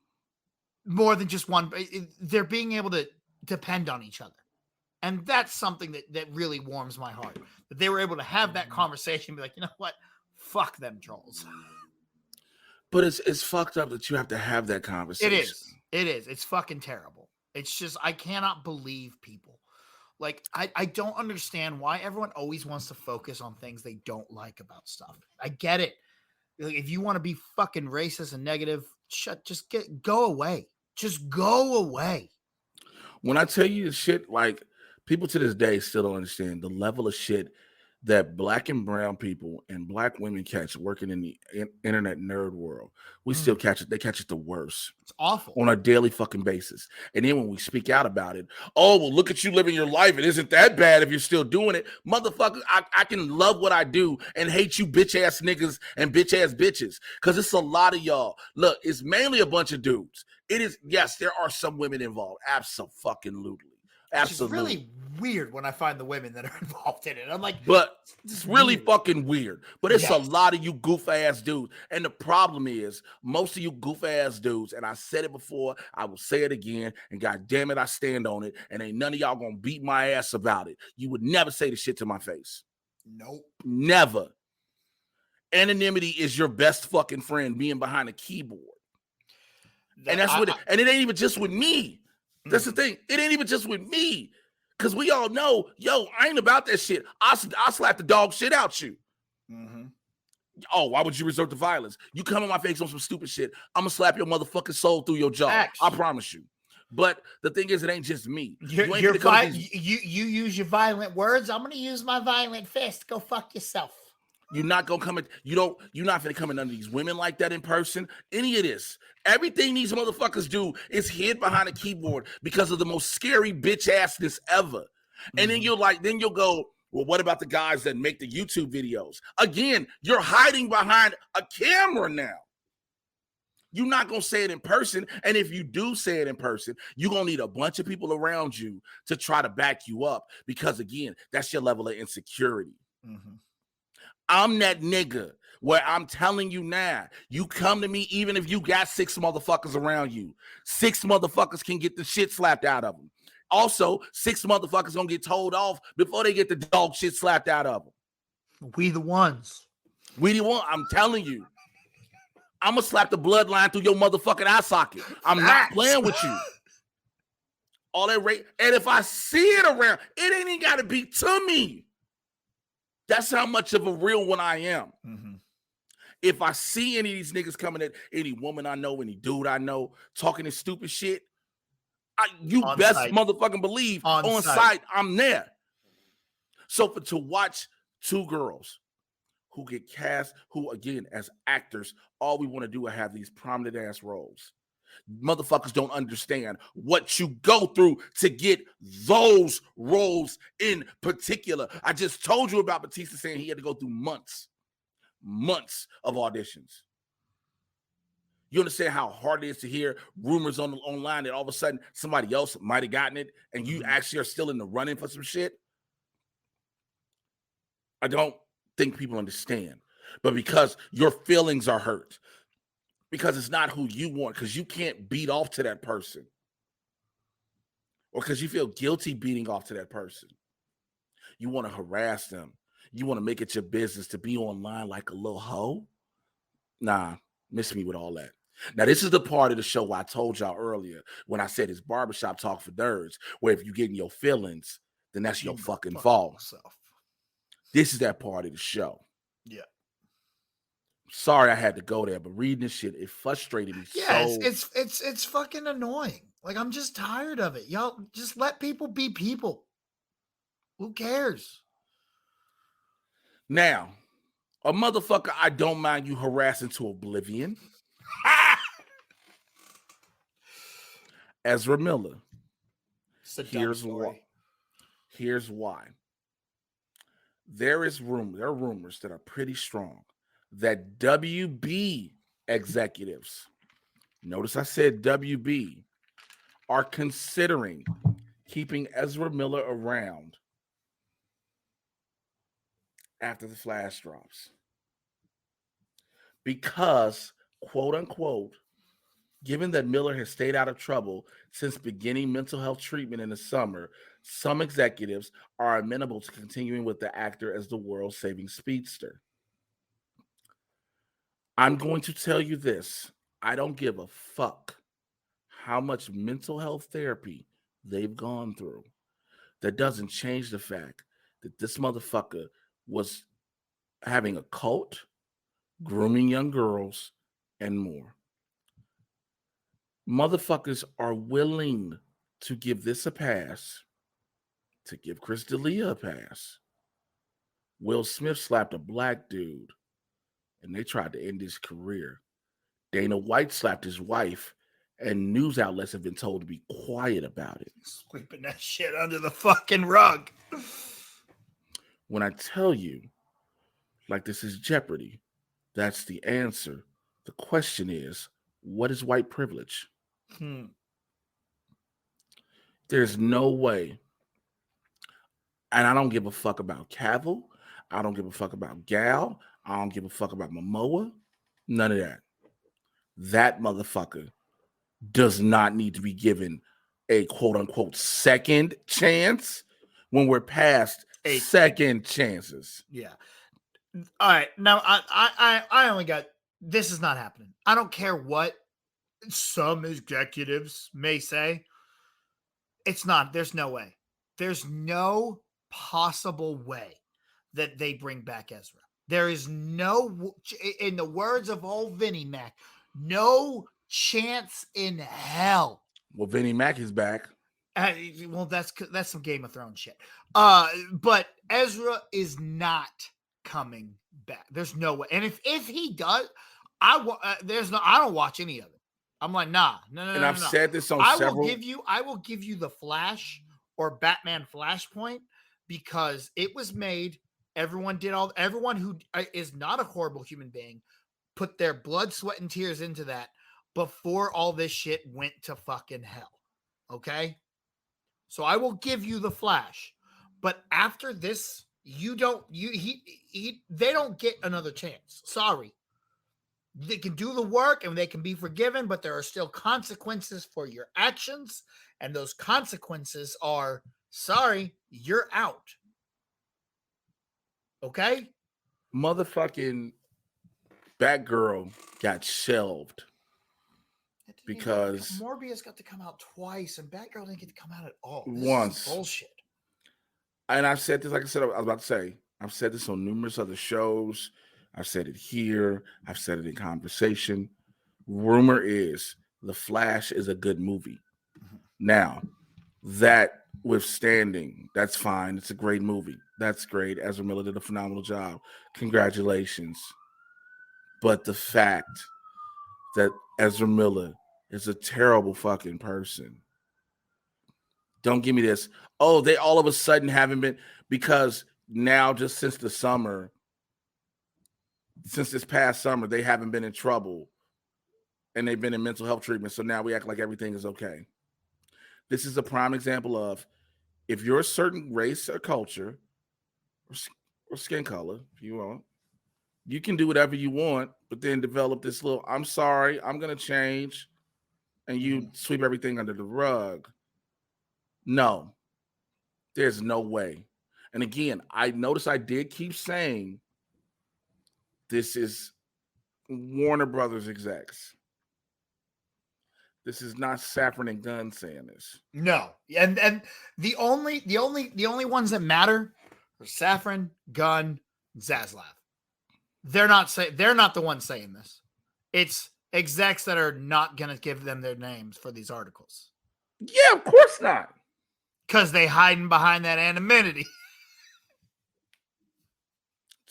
more than just one. They're being able to depend on each other. And that's something that really warms my heart. That they were able to have that conversation and be like, you know what? Fuck them trolls. But it's fucked up that you have to have that conversation. It is. It is. It's fucking terrible. It's just, I cannot believe people. Like, I don't understand why everyone always wants to focus on things they don't like about stuff. I get it. Like, if you want to be fucking racist and negative, go away. Just go away. When I tell you the shit, like, people to this day still don't understand the level of shit that black and brown people and black women catch working in the internet nerd world. We still catch it. They catch it the worst. It's awful. On a daily fucking basis. And then when we speak out about it, oh, well, look at you living your life. It isn't that bad if you're still doing it. Motherfucker, I can love what I do and hate you bitch ass niggas and bitch ass bitches. Because it's a lot of y'all. Look, it's mainly a bunch of dudes. It is, yes, there are some women involved. Absolutely. Absolutely. It's really weird when I find the women that are involved in it. I'm like, but it's really fucking weird. But it's a lot of you goof ass dudes. And the problem is, most of you goof ass dudes, and I said it before, I will say it again, and god damn it, I stand on it, and ain't none of y'all gonna beat my ass about it. You would never say the shit to my face. Nope. Never. Anonymity is your best fucking friend, being behind a keyboard. And that's what and it ain't even just with me. That's the thing. It ain't even just with me. Because we all know, yo, I ain't about that shit. I'll slap the dog shit out you. Oh, why would you resort to violence? You come in my face on some stupid shit, I'm going to slap your motherfucking soul through your jaw. I promise you. But the thing is, it ain't just me. You use your violent words. I'm going to use my violent fist. Go fuck yourself. You're not gonna come in, you're not gonna come in under these women like that in person. Any of this. Everything these motherfuckers do is hid behind a keyboard because of the most scary bitch assness ever. And then you'll go, well, what about the guys that make the YouTube videos? Again, you're hiding behind a camera now. You're not gonna say it in person. And if you do say it in person, you're gonna need a bunch of people around you to try to back you up. Because again, that's your level of insecurity. I'm that nigga where I'm telling you now, you come to me even if you got 6 motherfuckers around you. 6 motherfuckers can get the shit slapped out of them. Also, 6 motherfuckers gonna get told off before they get the dog shit slapped out of them. We the ones. We the one. I'm telling you. I'm gonna slap the bloodline through your motherfucking eye socket. I'm not playing with you. All that rate. And if I see it around, it ain't even gotta be to me. That's how much of a real one I am. If I see any of these niggas coming at any woman I know, any dude I know, talking this stupid shit, you on best site. Motherfucking believe on site I'm there. So to watch 2 girls who get cast, who again, as actors, all we want to do is have these prominent ass roles. Motherfuckers don't understand what you go through to get those roles in particular. I just told you about Batista saying he had to go through months of auditions. You understand how hard it is to hear rumors online that all of a sudden somebody else might have gotten it and you actually are still in the running for some shit? I don't think people understand. But because your feelings are hurt, because it's not who you want, because you can't beat off to that person, or because you feel guilty beating off to that person, you want to harass them. You want to make it your business to be online like a little hoe? Nah, miss me with all that. Now, this is the part of the show I told y'all earlier when I said it's barbershop talk for nerds, where if you get in your feelings, then that's your fucking fault. This is that part of the show. Yeah. Sorry I had to go there, but reading this shit, it frustrated me. Yeah, so... it's fucking annoying. Like, I'm just tired of it. Y'all just let people be people. Who cares? Now, a motherfucker I don't mind you harassing to oblivion. Ezra Miller. Here's why. Here's why. There are rumors that are pretty strong that WB executives, notice I said WB, are considering keeping Ezra Miller around after the Flash drops. Because, quote unquote, given that Miller has stayed out of trouble since beginning mental health treatment in the summer, some executives are amenable to continuing with the actor as the world-saving speedster. I'm going to tell you this. I don't give a fuck how much mental health therapy they've gone through. That doesn't change the fact that this motherfucker was having a cult, grooming young girls, and more. Motherfuckers are willing to give this a pass, to give Chris D'Elia a pass. Will Smith slapped a black dude, and they tried to end his career. Dana White slapped his wife, and news outlets have been told to be quiet about it. Sweeping that shit under the fucking rug. When I tell you, like this is Jeopardy, that's the answer. The question is, what is white privilege? There's no way. And I don't give a fuck about Cavill. I don't give a fuck about Gal. I don't give a fuck about Momoa. None of that. That motherfucker does not need to be given a quote unquote second chance when we're past second chances. Yeah. All right. Now I only got this is not happening. I don't care what some executives may say. It's not. There's no way. There's no possible way that they bring back Ezra. There is no, in the words of old Vinnie Mac, no chance in hell. Well, Vinnie Mac is back. Well, that's some Game of Thrones shit. But Ezra is not coming back. There's no way. And if he does, I don't watch any of it. I'm like, nah. And I've said this on several. I will give you the Flash or Batman Flashpoint because it was made. Everyone who is not a horrible human being put their blood, sweat, and tears into that before all this shit went to fucking hell. Okay? So I will give you the Flash. But after this, they don't get another chance. Sorry. They can do the work and they can be forgiven, but there are still consequences for your actions. And those consequences are, sorry, you're out. Okay? Motherfucking Batgirl got shelved because Morbius got to come out twice and Batgirl didn't get to come out at all. Once. Bullshit. And I've said this, like I said, I was about to say, I've said this on numerous other shows. I've said it here. I've said it in conversation. Rumor is The Flash is a good movie. Mm-hmm. Now, that withstanding, that's fine. It's a great movie. That's great. Ezra Miller did a phenomenal job. Congratulations. But the fact that Ezra Miller is a terrible fucking person. Don't give me this. Oh, they all of a sudden haven't been, because now just since the summer, since this past summer, they haven't been in trouble and they've been in mental health treatment. So now we act like everything is okay. This is a prime example of if you're a certain race or culture or skin color, if you want, you can do whatever you want, but then develop this little, I'm sorry, I'm going to change, and you sweep everything under the rug. No, there's no way. And again, I noticed I did keep saying this is Warner Brothers execs. This is not Safran and Gunn saying this. No, and the only ones that matter are Safran, Gunn, Zaslav. They're not the ones saying this. It's execs that are not going to give them their names for these articles. Yeah, of course not. Because they hiding behind that anonymity.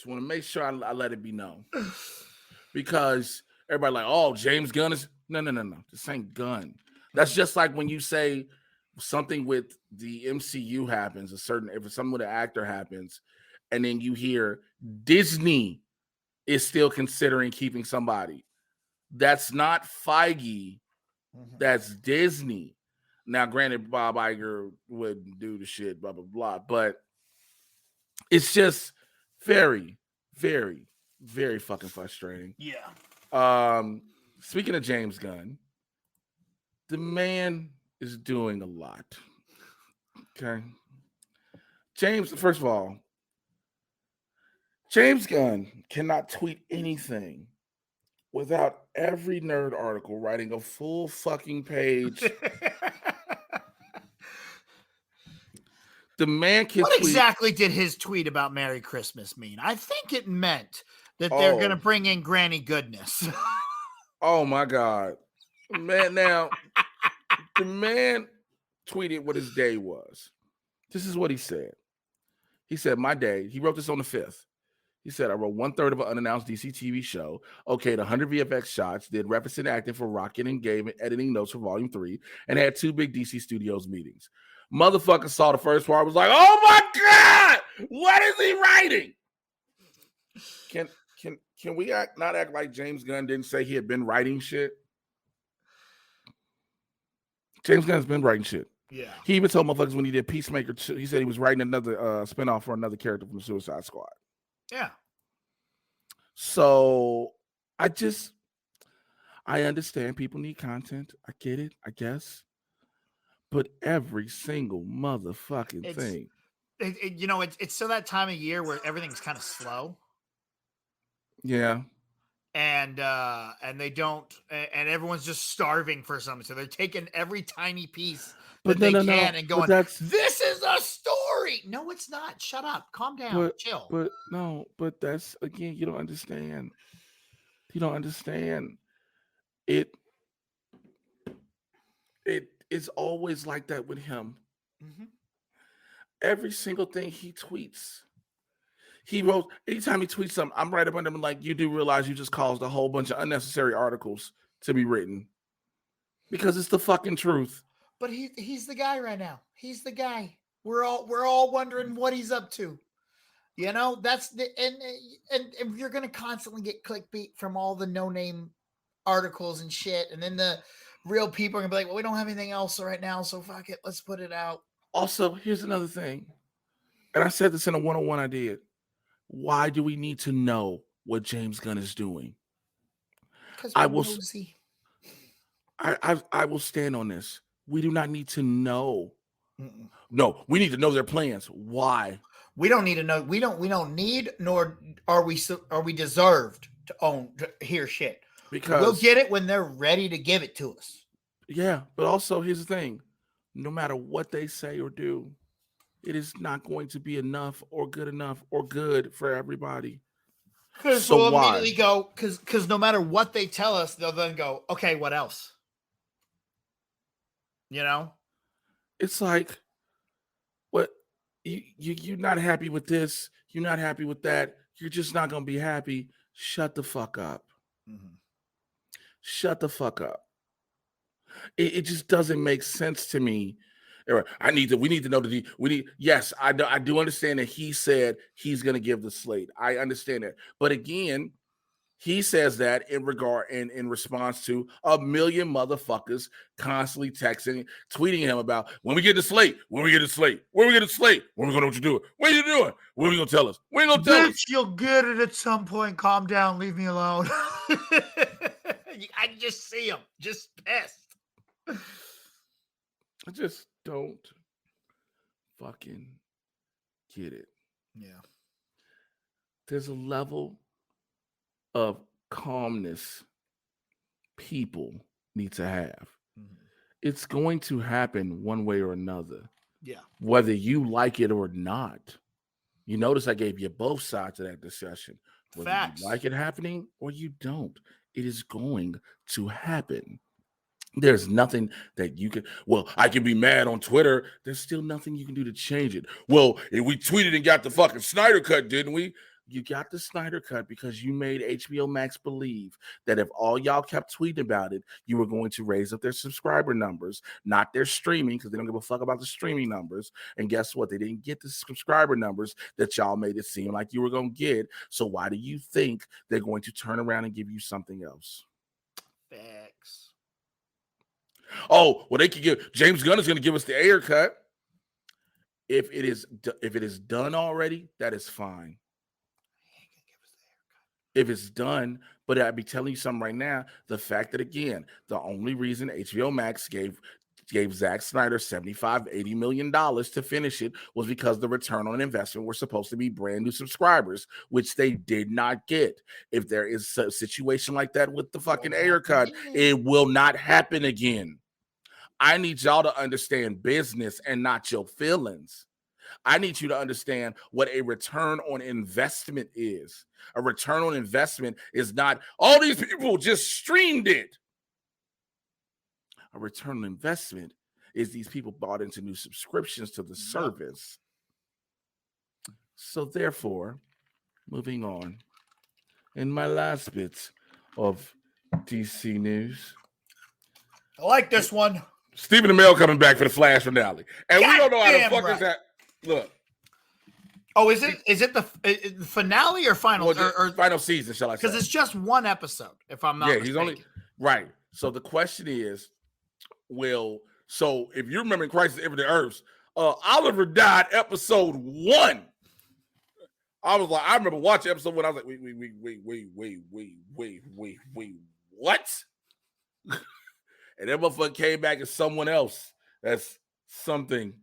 Just want to make sure I let it be known. Because everybody like, oh, James Gunn is no. This ain't Gunn. That's just like when you say something with the MCU happens, if something with an actor happens, and then you hear Disney is still considering keeping somebody. That's not Feige. That's Disney. Now, granted, Bob Iger wouldn't do the shit, blah, blah, blah. But it's just very, very, very fucking frustrating. Yeah. Speaking of James Gunn, the man is doing a lot. Okay. First of all, James Gunn cannot tweet anything without every nerd article writing a full fucking page. The man can What tweet. exactly did his tweet about Merry Christmas mean? I think it meant that they're going to bring in Granny Goodness. Oh my God. Man, now the man tweeted what his day was. This is what he said. He said, my day, he wrote this on the 5th. He said, I wrote 1/3 of an unannounced DC TV show. Okay, the 100 VFX shots, did reference and acting for Rocket and Game and editing notes for Volume 3, and had 2 big DC Studios meetings. Motherfucker saw the first part, was like, oh my God, what is he writing? Can we not act like James Gunn didn't say he had been writing shit? James Gunn's been writing shit. Yeah. He even told motherfuckers when he did Peacemaker 2, he said he was writing another spinoff for another character from the Suicide Squad. Yeah. So I understand people need content. I get it, I guess. But every single motherfucking thing. It's still that time of year where everything's kind of slow. Yeah. And they don't, and everyone's just starving for something. So they're taking every tiny piece that they can and going, this is a story. No, it's not. Shut up. Calm down. Chill. But that's, again, you don't understand. You don't understand. It is always like that with him. Mm-hmm. Every single thing he tweets. He wrote, anytime he tweets something, I'm right up under him like, you do realize you just caused a whole bunch of unnecessary articles to be written. Because it's the fucking truth. But he's the guy right now. He's the guy. We're all wondering what he's up to. You know, that's the and you're gonna constantly get clickbait from all the no-name articles and shit. And then the real people are gonna be like, well, we don't have anything else right now, so fuck it, let's put it out. Also, here's another thing. And I said this in a 101 I did. Why do we need to know what James Gunn is doing? Because I will stand on this. We do not need to know. Mm-mm. No, we need to know their plans. Why? We don't need to know. We don't need, nor are we deserved to hear shit. Because we'll get it when they're ready to give it to us. Yeah, but also here's the thing. No matter what they say or do, it is not going to be enough or good for everybody. So we'll immediately go, because no matter what they tell us, they'll then go, okay, what else? You know? It's like, what? You're not happy with this. You're not happy with that. You're just not going to be happy. Shut the fuck up. Mm-hmm. Shut the fuck up. It just doesn't make sense to me. We need to know yes, I do understand that he said he's going to give the slate. I understand it. But again, he says that in response to a million motherfuckers constantly texting, tweeting him about when we get the slate, when we get the slate, when we get the slate, when we going to know what you're doing, what are you doing, when are we going to tell us, when are you going to tell us? You'll get it at some point. Calm down, leave me alone. I can just see him, just pissed. I just don't fucking get it. Yeah. There's a level of calmness people need to have. Mm-hmm. It's going to happen one way or another. Yeah. Whether you like it or not. You notice I gave you both sides of that discussion. Whether Facts. you like it happening or you don't, it is going to happen. There's nothing that you can, I can be mad on Twitter. There's still nothing you can do to change it. Well, if we tweeted and got the fucking Snyder cut, didn't we? You got the Snyder Cut because you made HBO Max believe that if all y'all kept tweeting about it, you were going to raise up their subscriber numbers, not their streaming, because they don't give a fuck about the streaming numbers. And guess what? They didn't get the subscriber numbers that y'all made it seem like you were going to get. So why do you think they're going to turn around and give you something else? Facts. Oh, well, they could give James Gunn is going to give us the Ayer cut. If it is done already, that is fine. If it's done, but I'd be telling you something right now. The fact that, again, the only reason HBO Max gave Zack Snyder $75-80 million to finish it was because the return on investment were supposed to be brand new subscribers, which they did not get. If there is a situation like that with the fucking Ayer cut, it will not happen again. I need y'all to understand business and not your feelings. I need you to understand what a return on investment is. A return on investment is not all these people just streamed it. A return on investment is these people bought into new subscriptions to the service. So therefore, moving on, in my last bit of DC news. I like this one. Stephen Amell coming back for the Flash finale. And we don't know how the fuck right. is that. Look. Oh, is it the finale or final or final season, shall I say? Because it's just one episode, if I'm not mistaken. He's only right. So the question is, so if you remember in Crisis of Infinite Earths, Oliver died episode 1. I remember watching episode 1. I was like, wait, what? And that motherfucker came back as someone else. That's something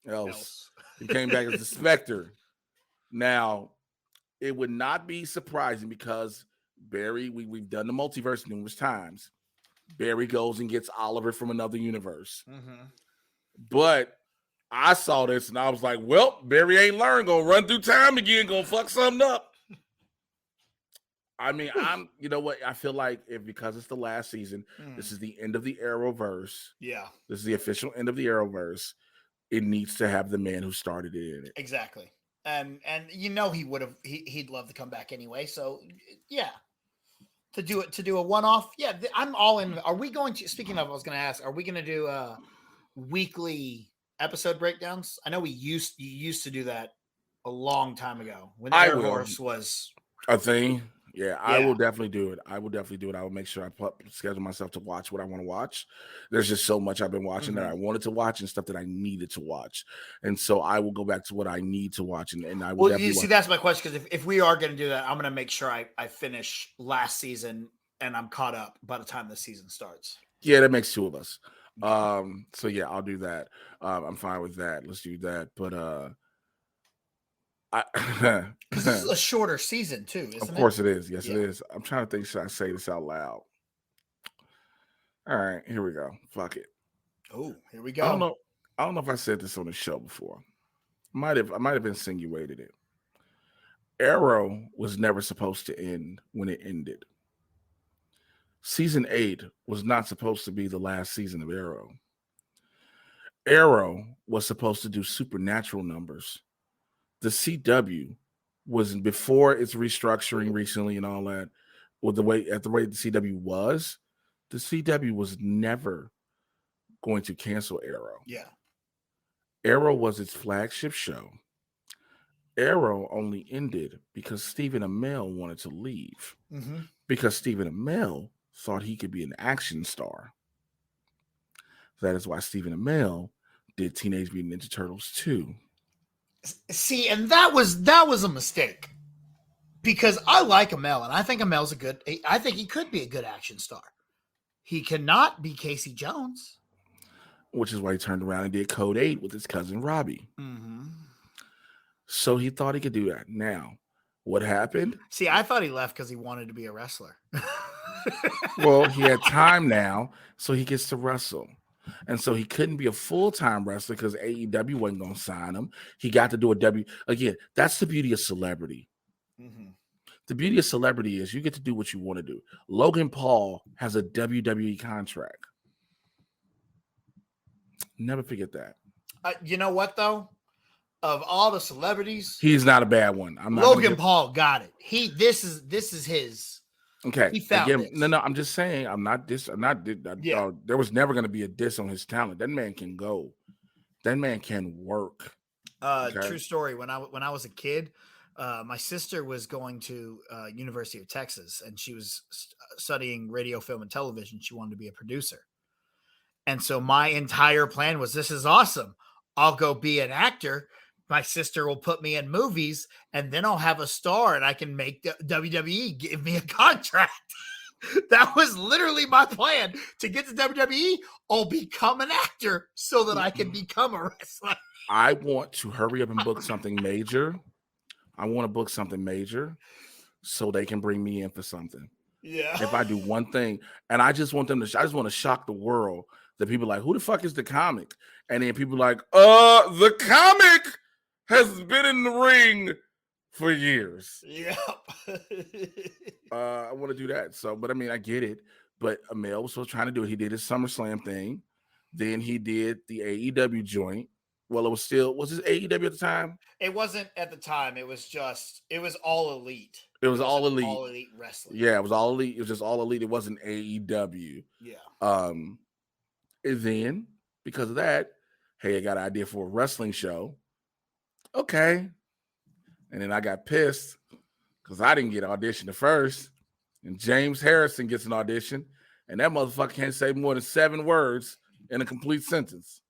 else. He came back as the Spectre. Now, it would not be surprising because Barry, we've done the multiverse numerous times. Barry goes and gets Oliver from another universe. Mm-hmm. But I saw this and I was like, well, Barry ain't learned. Gonna run through time again. Gonna fuck something up. I mean, you know what? I feel like because it's the last season, this is the end of the Arrowverse. Yeah. This is the official end of the Arrowverse. It needs to have the man who started it in it. Exactly. And he'd love to come back anyway. So yeah. To do a one-off. Yeah, I'm all in. Are we going to, speaking of, I was going to ask, are we going to do weekly episode breakdowns? I know you used to do that a long time ago when Arrowverse was a thing. Yeah, I will definitely do it. I will make sure I schedule myself to watch what I want to watch. There's just so much I've been watching that I wanted to watch and stuff that I needed to watch. And so I will go back to what I need to watch. And I will definitely see, that's my question. Because if we are going to do that, I'm going to make sure I finish last season and I'm caught up by the time the season starts. Yeah, that makes 2 of us. So yeah, I'll do that. I'm fine with that. Let's do that. But because this is a shorter season too, isn't it? Of course it is. Yes, it is. I'm trying to think, should I say this out loud? All right, here we go. Fuck it. Oh, here we go. I don't know if I said this on the show before. I might have insinuated it. Arrow was never supposed to end when it ended. Season 8 was not supposed to be the last season of Arrow. Arrow was supposed to do supernatural numbers. The CW was, before its restructuring recently and all that, with the way the CW was, the CW was never going to cancel Arrow. Yeah. Arrow was its flagship show. Arrow only ended because Stephen Amell wanted to leave. Mm-hmm. Because Stephen Amell thought he could be an action star. That is why Stephen Amell did Teenage Mutant Ninja Turtles 2. See, and that was a mistake because I like Amell and I think Amell's I think he could be a good action star. He cannot be Casey Jones. Which is why he turned around and did Code 8 with his cousin Robbie. Mm-hmm. So he thought he could do that. Now, what happened? See, I thought he left because he wanted to be a wrestler. Well, he had time now, so he gets to wrestle. And so he couldn't be a full-time wrestler because AEW wasn't going to sign him. He got to do a W. Again, that's the beauty of celebrity. Mm-hmm. The beauty of celebrity is you get to do what you want to do. Logan Paul has a WWE contract. Never forget that. You know what, though? of all the celebrities, he's not a bad one. I'm not Logan Paul got it. This is his. Okay. He found this. No, I'm just saying. There was never going to be a diss on his talent. That man can go. That man can work. Okay. True story. When I was a kid, my sister was going to University of Texas, and she was studying radio, film, and television. She wanted to be a producer, and so my entire plan was, this is awesome. I'll go be an actor. My sister will put me in movies, and then I'll have a star, and I can make WWE give me a contract. That was literally my plan, to get to WWE. I'll become an actor so that I can become a wrestler. I want to hurry up and book something major. I want to book something major so they can bring me in for something. Yeah. If I do one thing, and I just want them to, I just want to shock the world that people are like, who the fuck is the comic? And then people are like, the comic has been in the ring for years. Yep. I want to do that. So, but I mean, I get it. But Amel was still trying to do it. He did his SummerSlam thing. Then he did the AEW joint. Well, was this AEW at the time? It wasn't at the time. It was all elite. It was all elite. All elite wrestling. Yeah, it was all elite. It was just all elite. It wasn't AEW. Yeah. And then because of that, hey, I got an idea for a wrestling show. Okay. And then I got pissed because I didn't get auditioned first. And James Harrison gets an audition. And that motherfucker can't say more than 7 words in a complete sentence.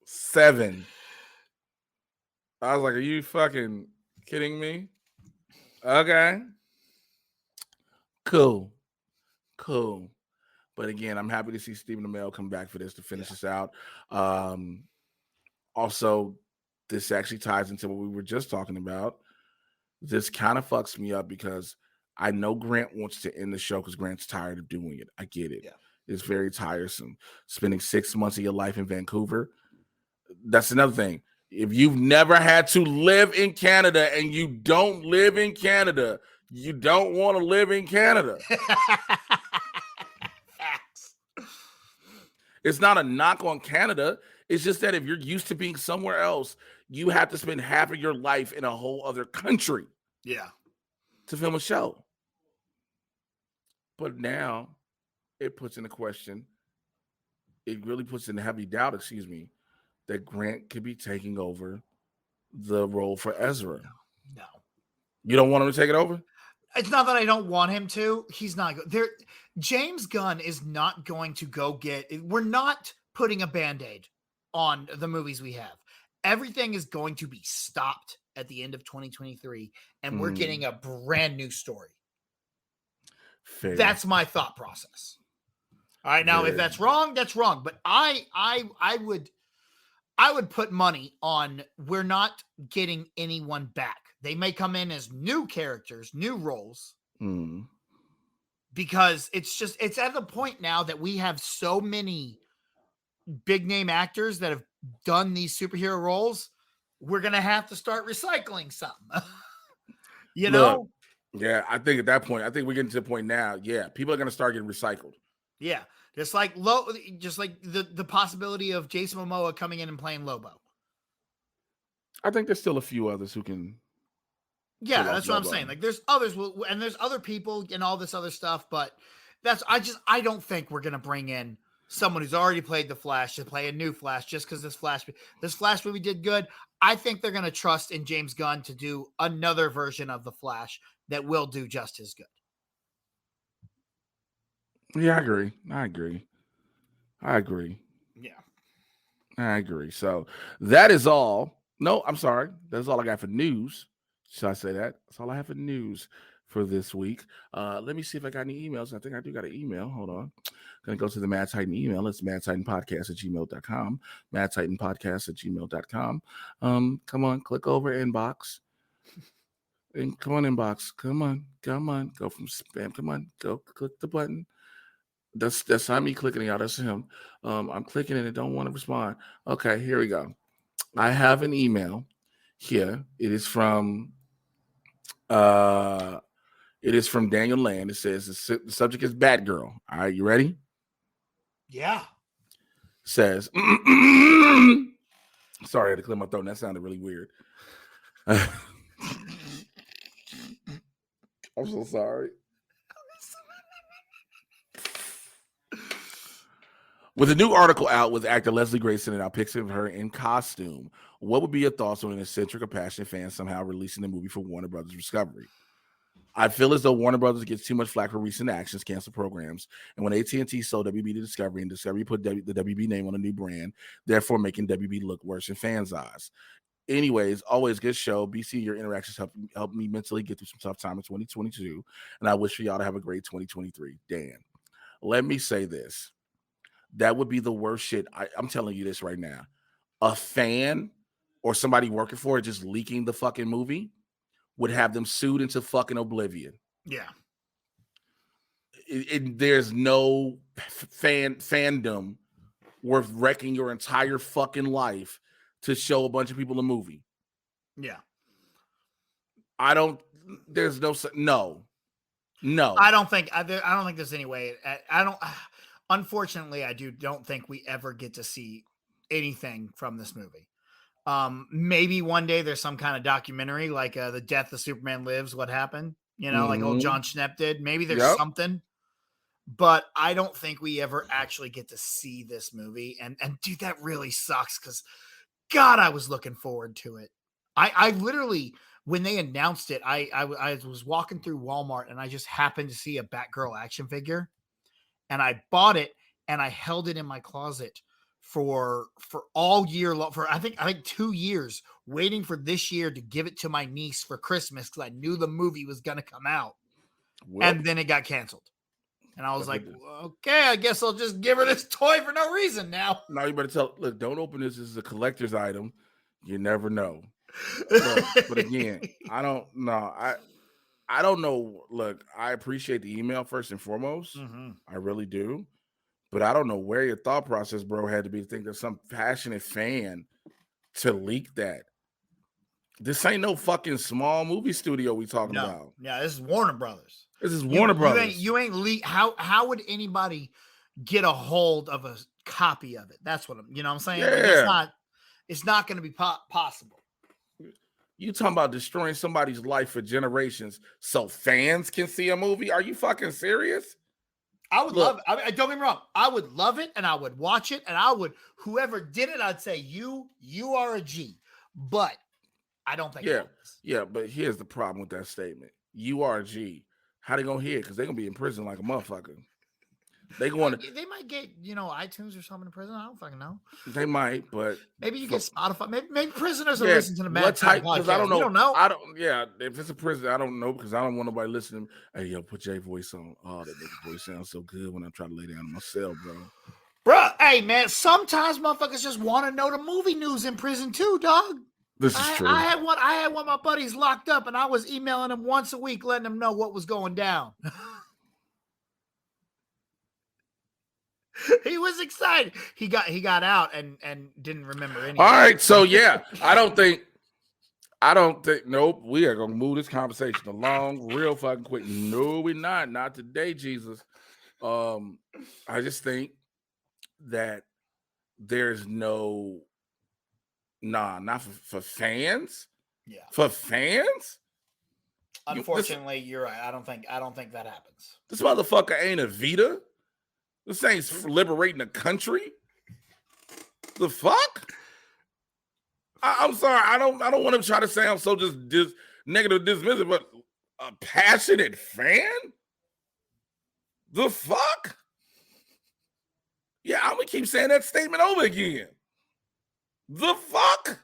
7. I was like, are you fucking kidding me? Okay. Cool. But again, I'm happy to see Stephen Amell come back for this to finish us out. Also, this actually ties into what we were just talking about. This kind of fucks me up because I know Grant wants to end the show because Grant's tired of doing it. I get it. Yeah. It's very tiresome. Spending 6 months of your life in Vancouver. That's another thing. If you've never had to live in Canada and you don't live in Canada, you don't want to live in Canada. Facts. It's not a knock on Canada. It's just that if you're used to being somewhere else, you have to spend half of your life in a whole other country. Yeah. To film a show. But now it puts into question, it really puts in heavy doubt, that Grant could be taking over the role for Ezra. No. You don't want him to take it over? It's not that I don't want him to. He's not there. James Gunn is not going to go we're not putting a Band-Aid on the movies we have. Everything is going to be stopped at the end of 2023, and we're getting a brand new story. Fair. That's my thought process. All right, now if that's wrong, that's wrong. But I would put money on we're not getting anyone back. They may come in as new characters, new roles, because it's at the point now that we have so many big name actors that have done these superhero roles. We're gonna have to start recycling some. Know? Yeah, I think at that point, we're getting to the point now. Yeah, people are gonna start getting recycled. Yeah, just like the possibility of Jason Momoa coming in and playing Lobo. I think there's still a few others who can. Yeah, that's what I'm saying. Like there's others, and there's other people and all this other stuff, but I don't think we're gonna bring in someone who's already played the Flash to play a new Flash just because this Flash movie did good. I think they're gonna trust in James Gunn to do another version of the Flash that will do just as good. Yeah, I agree. Yeah. I agree. So that is all. No, I'm sorry. That's all I got for news. Should I say that? That's all I have for news for this week. Let me see if I got any emails. I think I do got an email. Hold on. Going to go to the Mad Titan email. It's madtitanpodcast@gmail.com. madtitanpodcast@gmail.com. Come on, click over inbox. And come on, inbox. Come on. Go from spam. Come on. Go click the button. That's not me clicking it out. That's him. I'm clicking it and don't want to respond. Okay, here we go. I have an email here. It is from Daniel Land. It says the subject is Batgirl. All right, you ready? Yeah. Says Sorry, I had to clear my throat. That sounded really weird. I'm so sorry. With a new article out with actor Leslie Grayson and our pics of her in costume, what would be your thoughts on an eccentric or passionate fan somehow releasing the movie for Warner Brothers Discovery? I feel as though Warner Brothers gets too much flack for recent actions, cancel programs, and when AT&T sold WB to Discovery and Discovery put the WB name on a new brand, therefore making WB look worse in fans' eyes. Anyways, always good show. BC, your interactions helped me mentally get through some tough time in 2022, and I wish for y'all to have a great 2023. Dan, let me say this. That would be the worst shit. I'm telling you this right now. A fan or somebody working for it just leaking the fucking movie would have them sued into fucking oblivion. Yeah. There's no fandom worth wrecking your entire fucking life to show a bunch of people a movie. Yeah. I don't think there's any way. Unfortunately, I don't think we ever get to see anything from this movie. Maybe one day there's some kind of documentary like The Death of Superman Lives, What Happened, like old John Schnepp did. Maybe there's something, but I don't think we ever actually get to see this movie. And dude, that really sucks because God, I was looking forward to it. I literally, when they announced it, I was walking through Walmart and I just happened to see a Batgirl action figure. And I bought it and I held it in my closet for all year long, for I think 2 years, waiting for this year to give it to my niece for Christmas because I knew the movie was going to come out. And then it got canceled. And I was like, okay, I guess I'll just give her this toy for no reason now. Now you better look, don't open this as a collector's item. You never know. Look, but again, I don't know. I don't know. Look, I appreciate the email first and foremost. Mm-hmm. I really do. But I don't know where your thought process, bro, had to be to think there's some passionate fan to leak that. This ain't no fucking small movie studio we talking about. Yeah, this is Warner Brothers. This is Warner Brothers. You ain't leak. How would anybody get a hold of a copy of it? That's what I'm saying. Yeah. It's not going to be possible. You talking about destroying somebody's life for generations so fans can see a movie? Are you fucking serious? I would love it. Don't get me wrong. I would love it and I would watch it and I would, whoever did it, I'd say you are a G. But I don't think Yeah, but here's the problem with that statement. You are a G. How they gonna hear it? Because they're gonna be in prison like a motherfucker. They might get iTunes or something in prison. I don't fucking know. They might, but maybe you get Spotify. Maybe prisoners are listening to the Mad type podcast. Because I don't know. You don't know. If it's a prison, I don't know because I don't want nobody listening. Hey, yo, put Jay voice on. Oh, that nigga voice sounds so good when I try to lay down in my cell, bro. Bruh, hey man, sometimes motherfuckers just want to know the movie news in prison too, dog. This is true. I had one of my buddies locked up, and I was emailing him once a week, letting him know what was going down. He was excited. He got out and didn't remember anything. All right, so yeah, I don't think. Nope, we are gonna move this conversation along real fucking quick. No, we're not. Not today, Jesus. I just think that there's not for fans. Yeah, for fans. Unfortunately, you're right. I don't think that happens. This motherfucker ain't a Vita. This ain't liberating the country. The fuck? I'm sorry. I don't want to try to sound so just negative, dismissive, but a passionate fan? The fuck? Yeah, I'm gonna keep saying that statement over again. The fuck?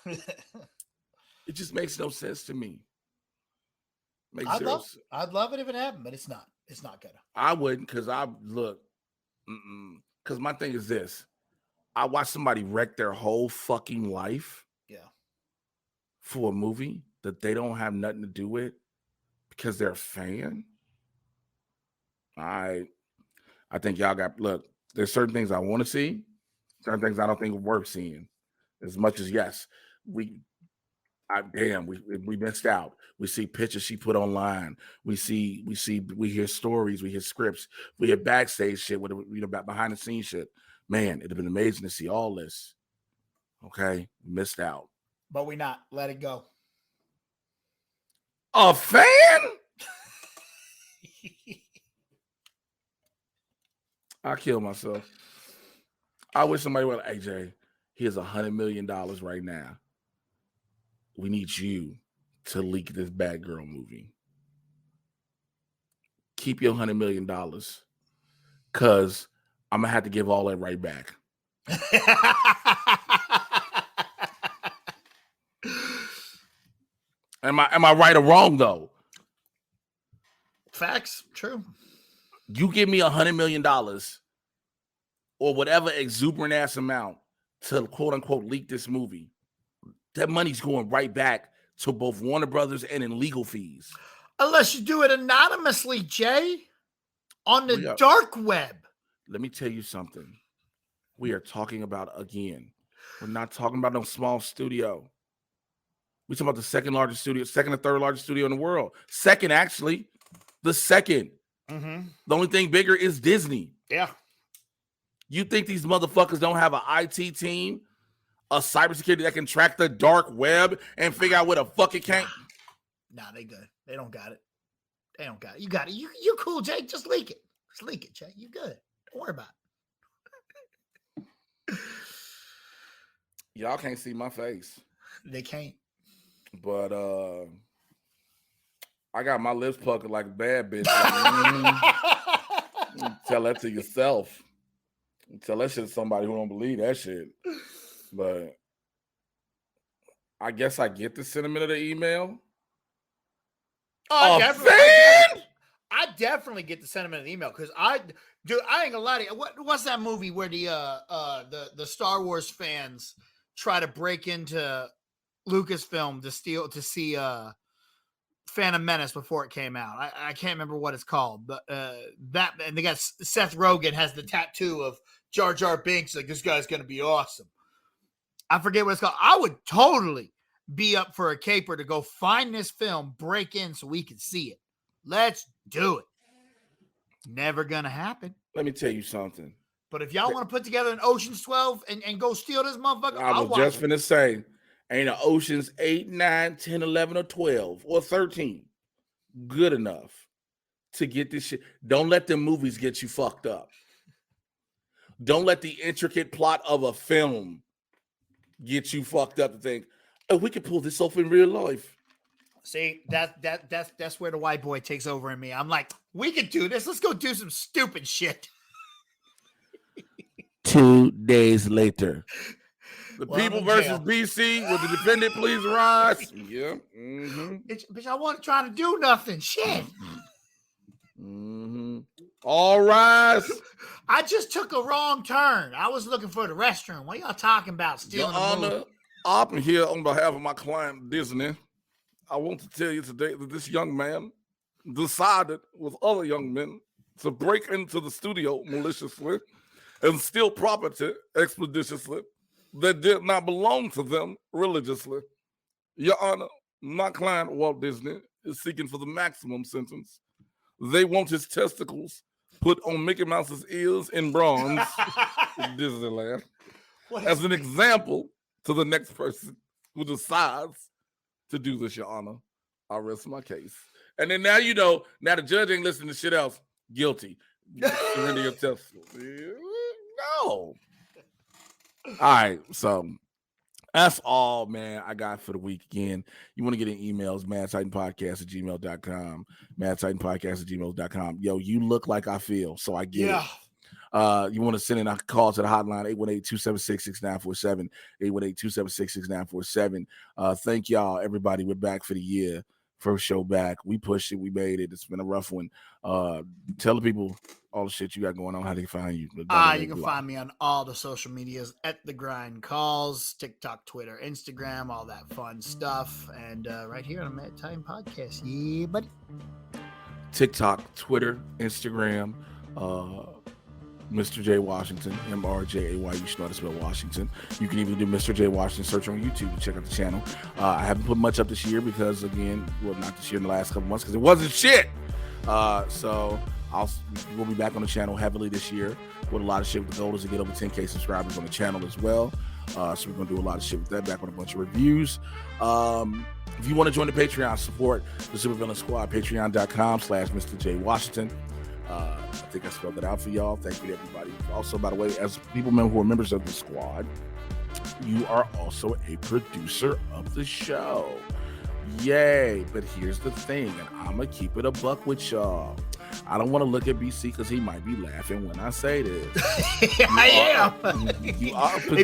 It just makes no sense to me. I'd love it if it happened, but it's not. It's not gonna. I wouldn't, because because my thing is this. I watch somebody wreck their whole fucking life for a movie that they don't have nothing to do with because they're a fan. I think y'all there's certain things I want to see, certain things I don't think are worth seeing. As much as we missed out. We see pictures she put online. We hear stories, we hear scripts, we hear backstage shit with behind the scenes shit. Man, it'd have been amazing to see all this. Okay, missed out. But we not. Let it go. A fan? I kill myself. I wish somebody would, hey Jay, here's $100 million right now. We need you to leak this Bad Girl movie. Keep your $100 million, because I'm gonna have to give all that right back. Am I right or wrong though? Facts, true. You give me $100 million or whatever exuberant ass amount to quote unquote leak this movie. That money's going right back to both Warner Brothers and in legal fees. Unless you do it anonymously, Jay, on the dark web. Let me tell you something. We are talking about, again, we're not talking about no small studio. We're talking about the second or third largest studio in the world. Second, actually. The second. Mm-hmm. The only thing bigger is Disney. Yeah. You think these motherfuckers don't have an IT team, a cybersecurity that can track the dark web and figure out where the fuck it came? Nah, they good. They don't got it. They don't got it. You got it. You cool, Jay. Just leak it. Just leak it, Jay. You good. Don't worry about it. Y'all can't see my face. They can't. But I got my lips puckered like a bad bitch. Tell that to yourself. Tell that shit to somebody who don't believe that shit. But I guess I get the sentiment of the email. Oh, I definitely get the sentiment of the email, because I ain't gonna lie to you. What's that movie where the Star Wars fans try to break into Lucasfilm to see Phantom Menace before it came out? I can't remember what it's called, but that, and they got Seth Rogen has the tattoo of Jar Jar Binks, like, this guy's gonna be awesome. I forget what it's called. I would totally be up for a caper to go find this film, break in so we can see it. Let's do it. Never gonna happen. Let me tell you something. But if y'all want to put together an Ocean's 12 and go steal this motherfucker, I was just finna say, ain't an Ocean's 8, 9, 10, 11, or 12, or 13 good enough to get this shit? Don't let them movies get you fucked up. Don't let the intricate plot of a film get you fucked up to think, oh, we could pull this off in real life. See, that's where the white boy takes over in me. I'm like, we could do this. Let's go do some stupid shit. 2 days later, the people versus BC. Will the defendant please rise? Yeah. Mm-hmm. Bitch, I wasn't trying to do nothing. Shit. Mm-hmm. All rise. I just took a wrong turn. I was looking for the restroom. What are y'all talking about? Stealing the movie? I'm here on behalf of my client Disney. I want to tell you today that this young man decided with other young men to break into the studio maliciously and steal property expeditiously that did not belong to them religiously. Your Honor, my client Walt Disney is seeking for the maximum sentence. They want his testicles put on Mickey Mouse's ears in bronze in Disneyland as an example to the next person who decides to do this, Your Honor. I rest my case. And then now you know, now the judge ain't listening to shit else. Guilty. Surrender your testicles. No. All right, so that's all, man, I got for the week. Again, you want to get in emails, madtitanpodcast@gmail.com, madtitanpodcast@gmail.com. Yo, you look like I feel, so I get it. You want to send in a call to the hotline, 818-276-6947, 818-276-6947. Thank y'all, everybody. We're back for the year. First show back. We pushed it. We made it. It's been a rough one. Tell the people all the shit you got going on, how they can find you. You can find me on all the social medias at TheGrindCalls, TikTok, Twitter, Instagram, all that fun stuff. And right here on the Mad Titan Podcast. Yeah, buddy. TikTok, Twitter, Instagram, Mr. J Washington, MRJAY. You should know how to spell Washington. You can even do Mr. J Washington. Search on YouTube to check out the channel. I haven't put much up this year because, again, well, not this year, in the last couple months because it wasn't shit. So we'll be back on the channel heavily this year with a lot of shit. The goal is to get over 10K subscribers on the channel as well. So we're going to do a lot of shit with that, back with a bunch of reviews. If you want to join the Patreon, support the Supervillain Squad, patreon.com/Mr. J Washington. I think I spelled that out for y'all. Thank you to everybody. Also, by the way, as people who are members of the squad, you are also a producer of the show. Yay. But here's the thing, and I'm going to keep it a buck with y'all. I don't want to look at BC because he might be laughing when I say this. I am. If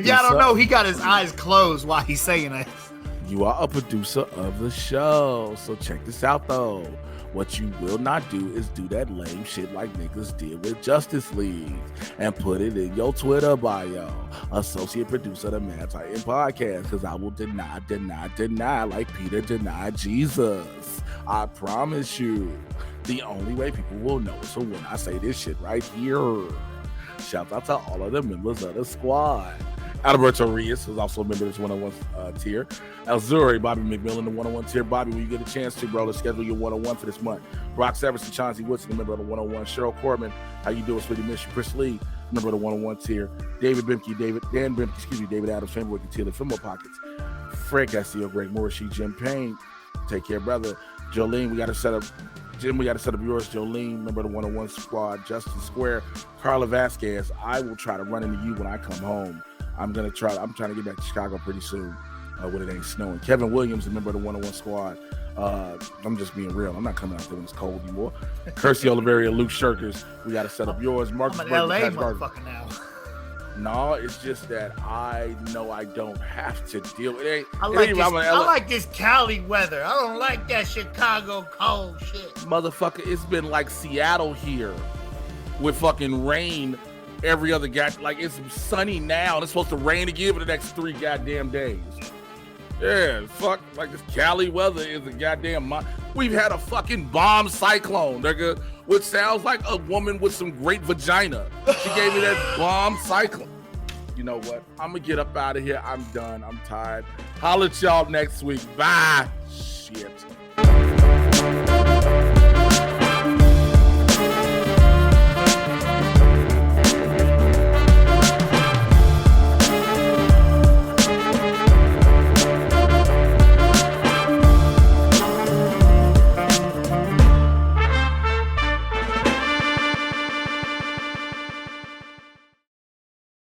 y'all don't know, he got his eyes closed while he's saying it. You are a producer of the show. So check this out, though. What you will not do is do that lame shit like niggas did with Justice League and put it in your Twitter bio. Associate producer of the Man Titan Podcast, because I will deny like Peter denied Jesus. I promise you. The only way people will know is when I say this shit right here. Shout out to all of the members of the squad. Alberto Reyes is also a member of this 101 tier. Elzuri, Bobby McMillan, the 101 tier. Bobby, when you get a chance to, bro, let's schedule your 101 for this month. Brock Severson, Chauncey Woodson, a member of the 101. Cheryl Corbin, how you doing, sweetie? Miss you. Chris Lee, member of the 101 tier. David Bimke, David Adams, Fanboy Concealer, Fimo Pockets. Fred Castillo, Greg Morrissey, Jim Payne. Take care, brother. Jolene, we got to set up yours. Jolene, member of the 101 squad. Justin Square, Carla Vasquez. I will try to run into you when I come home. I'm trying to get back to Chicago pretty soon when it ain't snowing. Kevin Williams, a member of the 101 squad. I'm just being real. I'm not coming out there when it's cold anymore. Kirsty Oliveria, Luke Shirkers. We got to set up yours. Marcus I'm an LA motherfucker now. No, it's just that I know I don't have to deal with it. I like this Cali weather. I don't like that Chicago cold shit. Motherfucker, it's been like Seattle here with fucking rain every other guy. Like, it's sunny now and it's supposed to rain again for the next 3 goddamn days. Yeah, fuck, like this Cali weather is a goddamn we've had a fucking bomb cyclone, nigga, which sounds like a woman with some great vagina. She gave me that bomb cyclone. You know what? I'm gonna get up out of here. I'm done. I'm tired. Holla at y'all next week. Bye. Shit.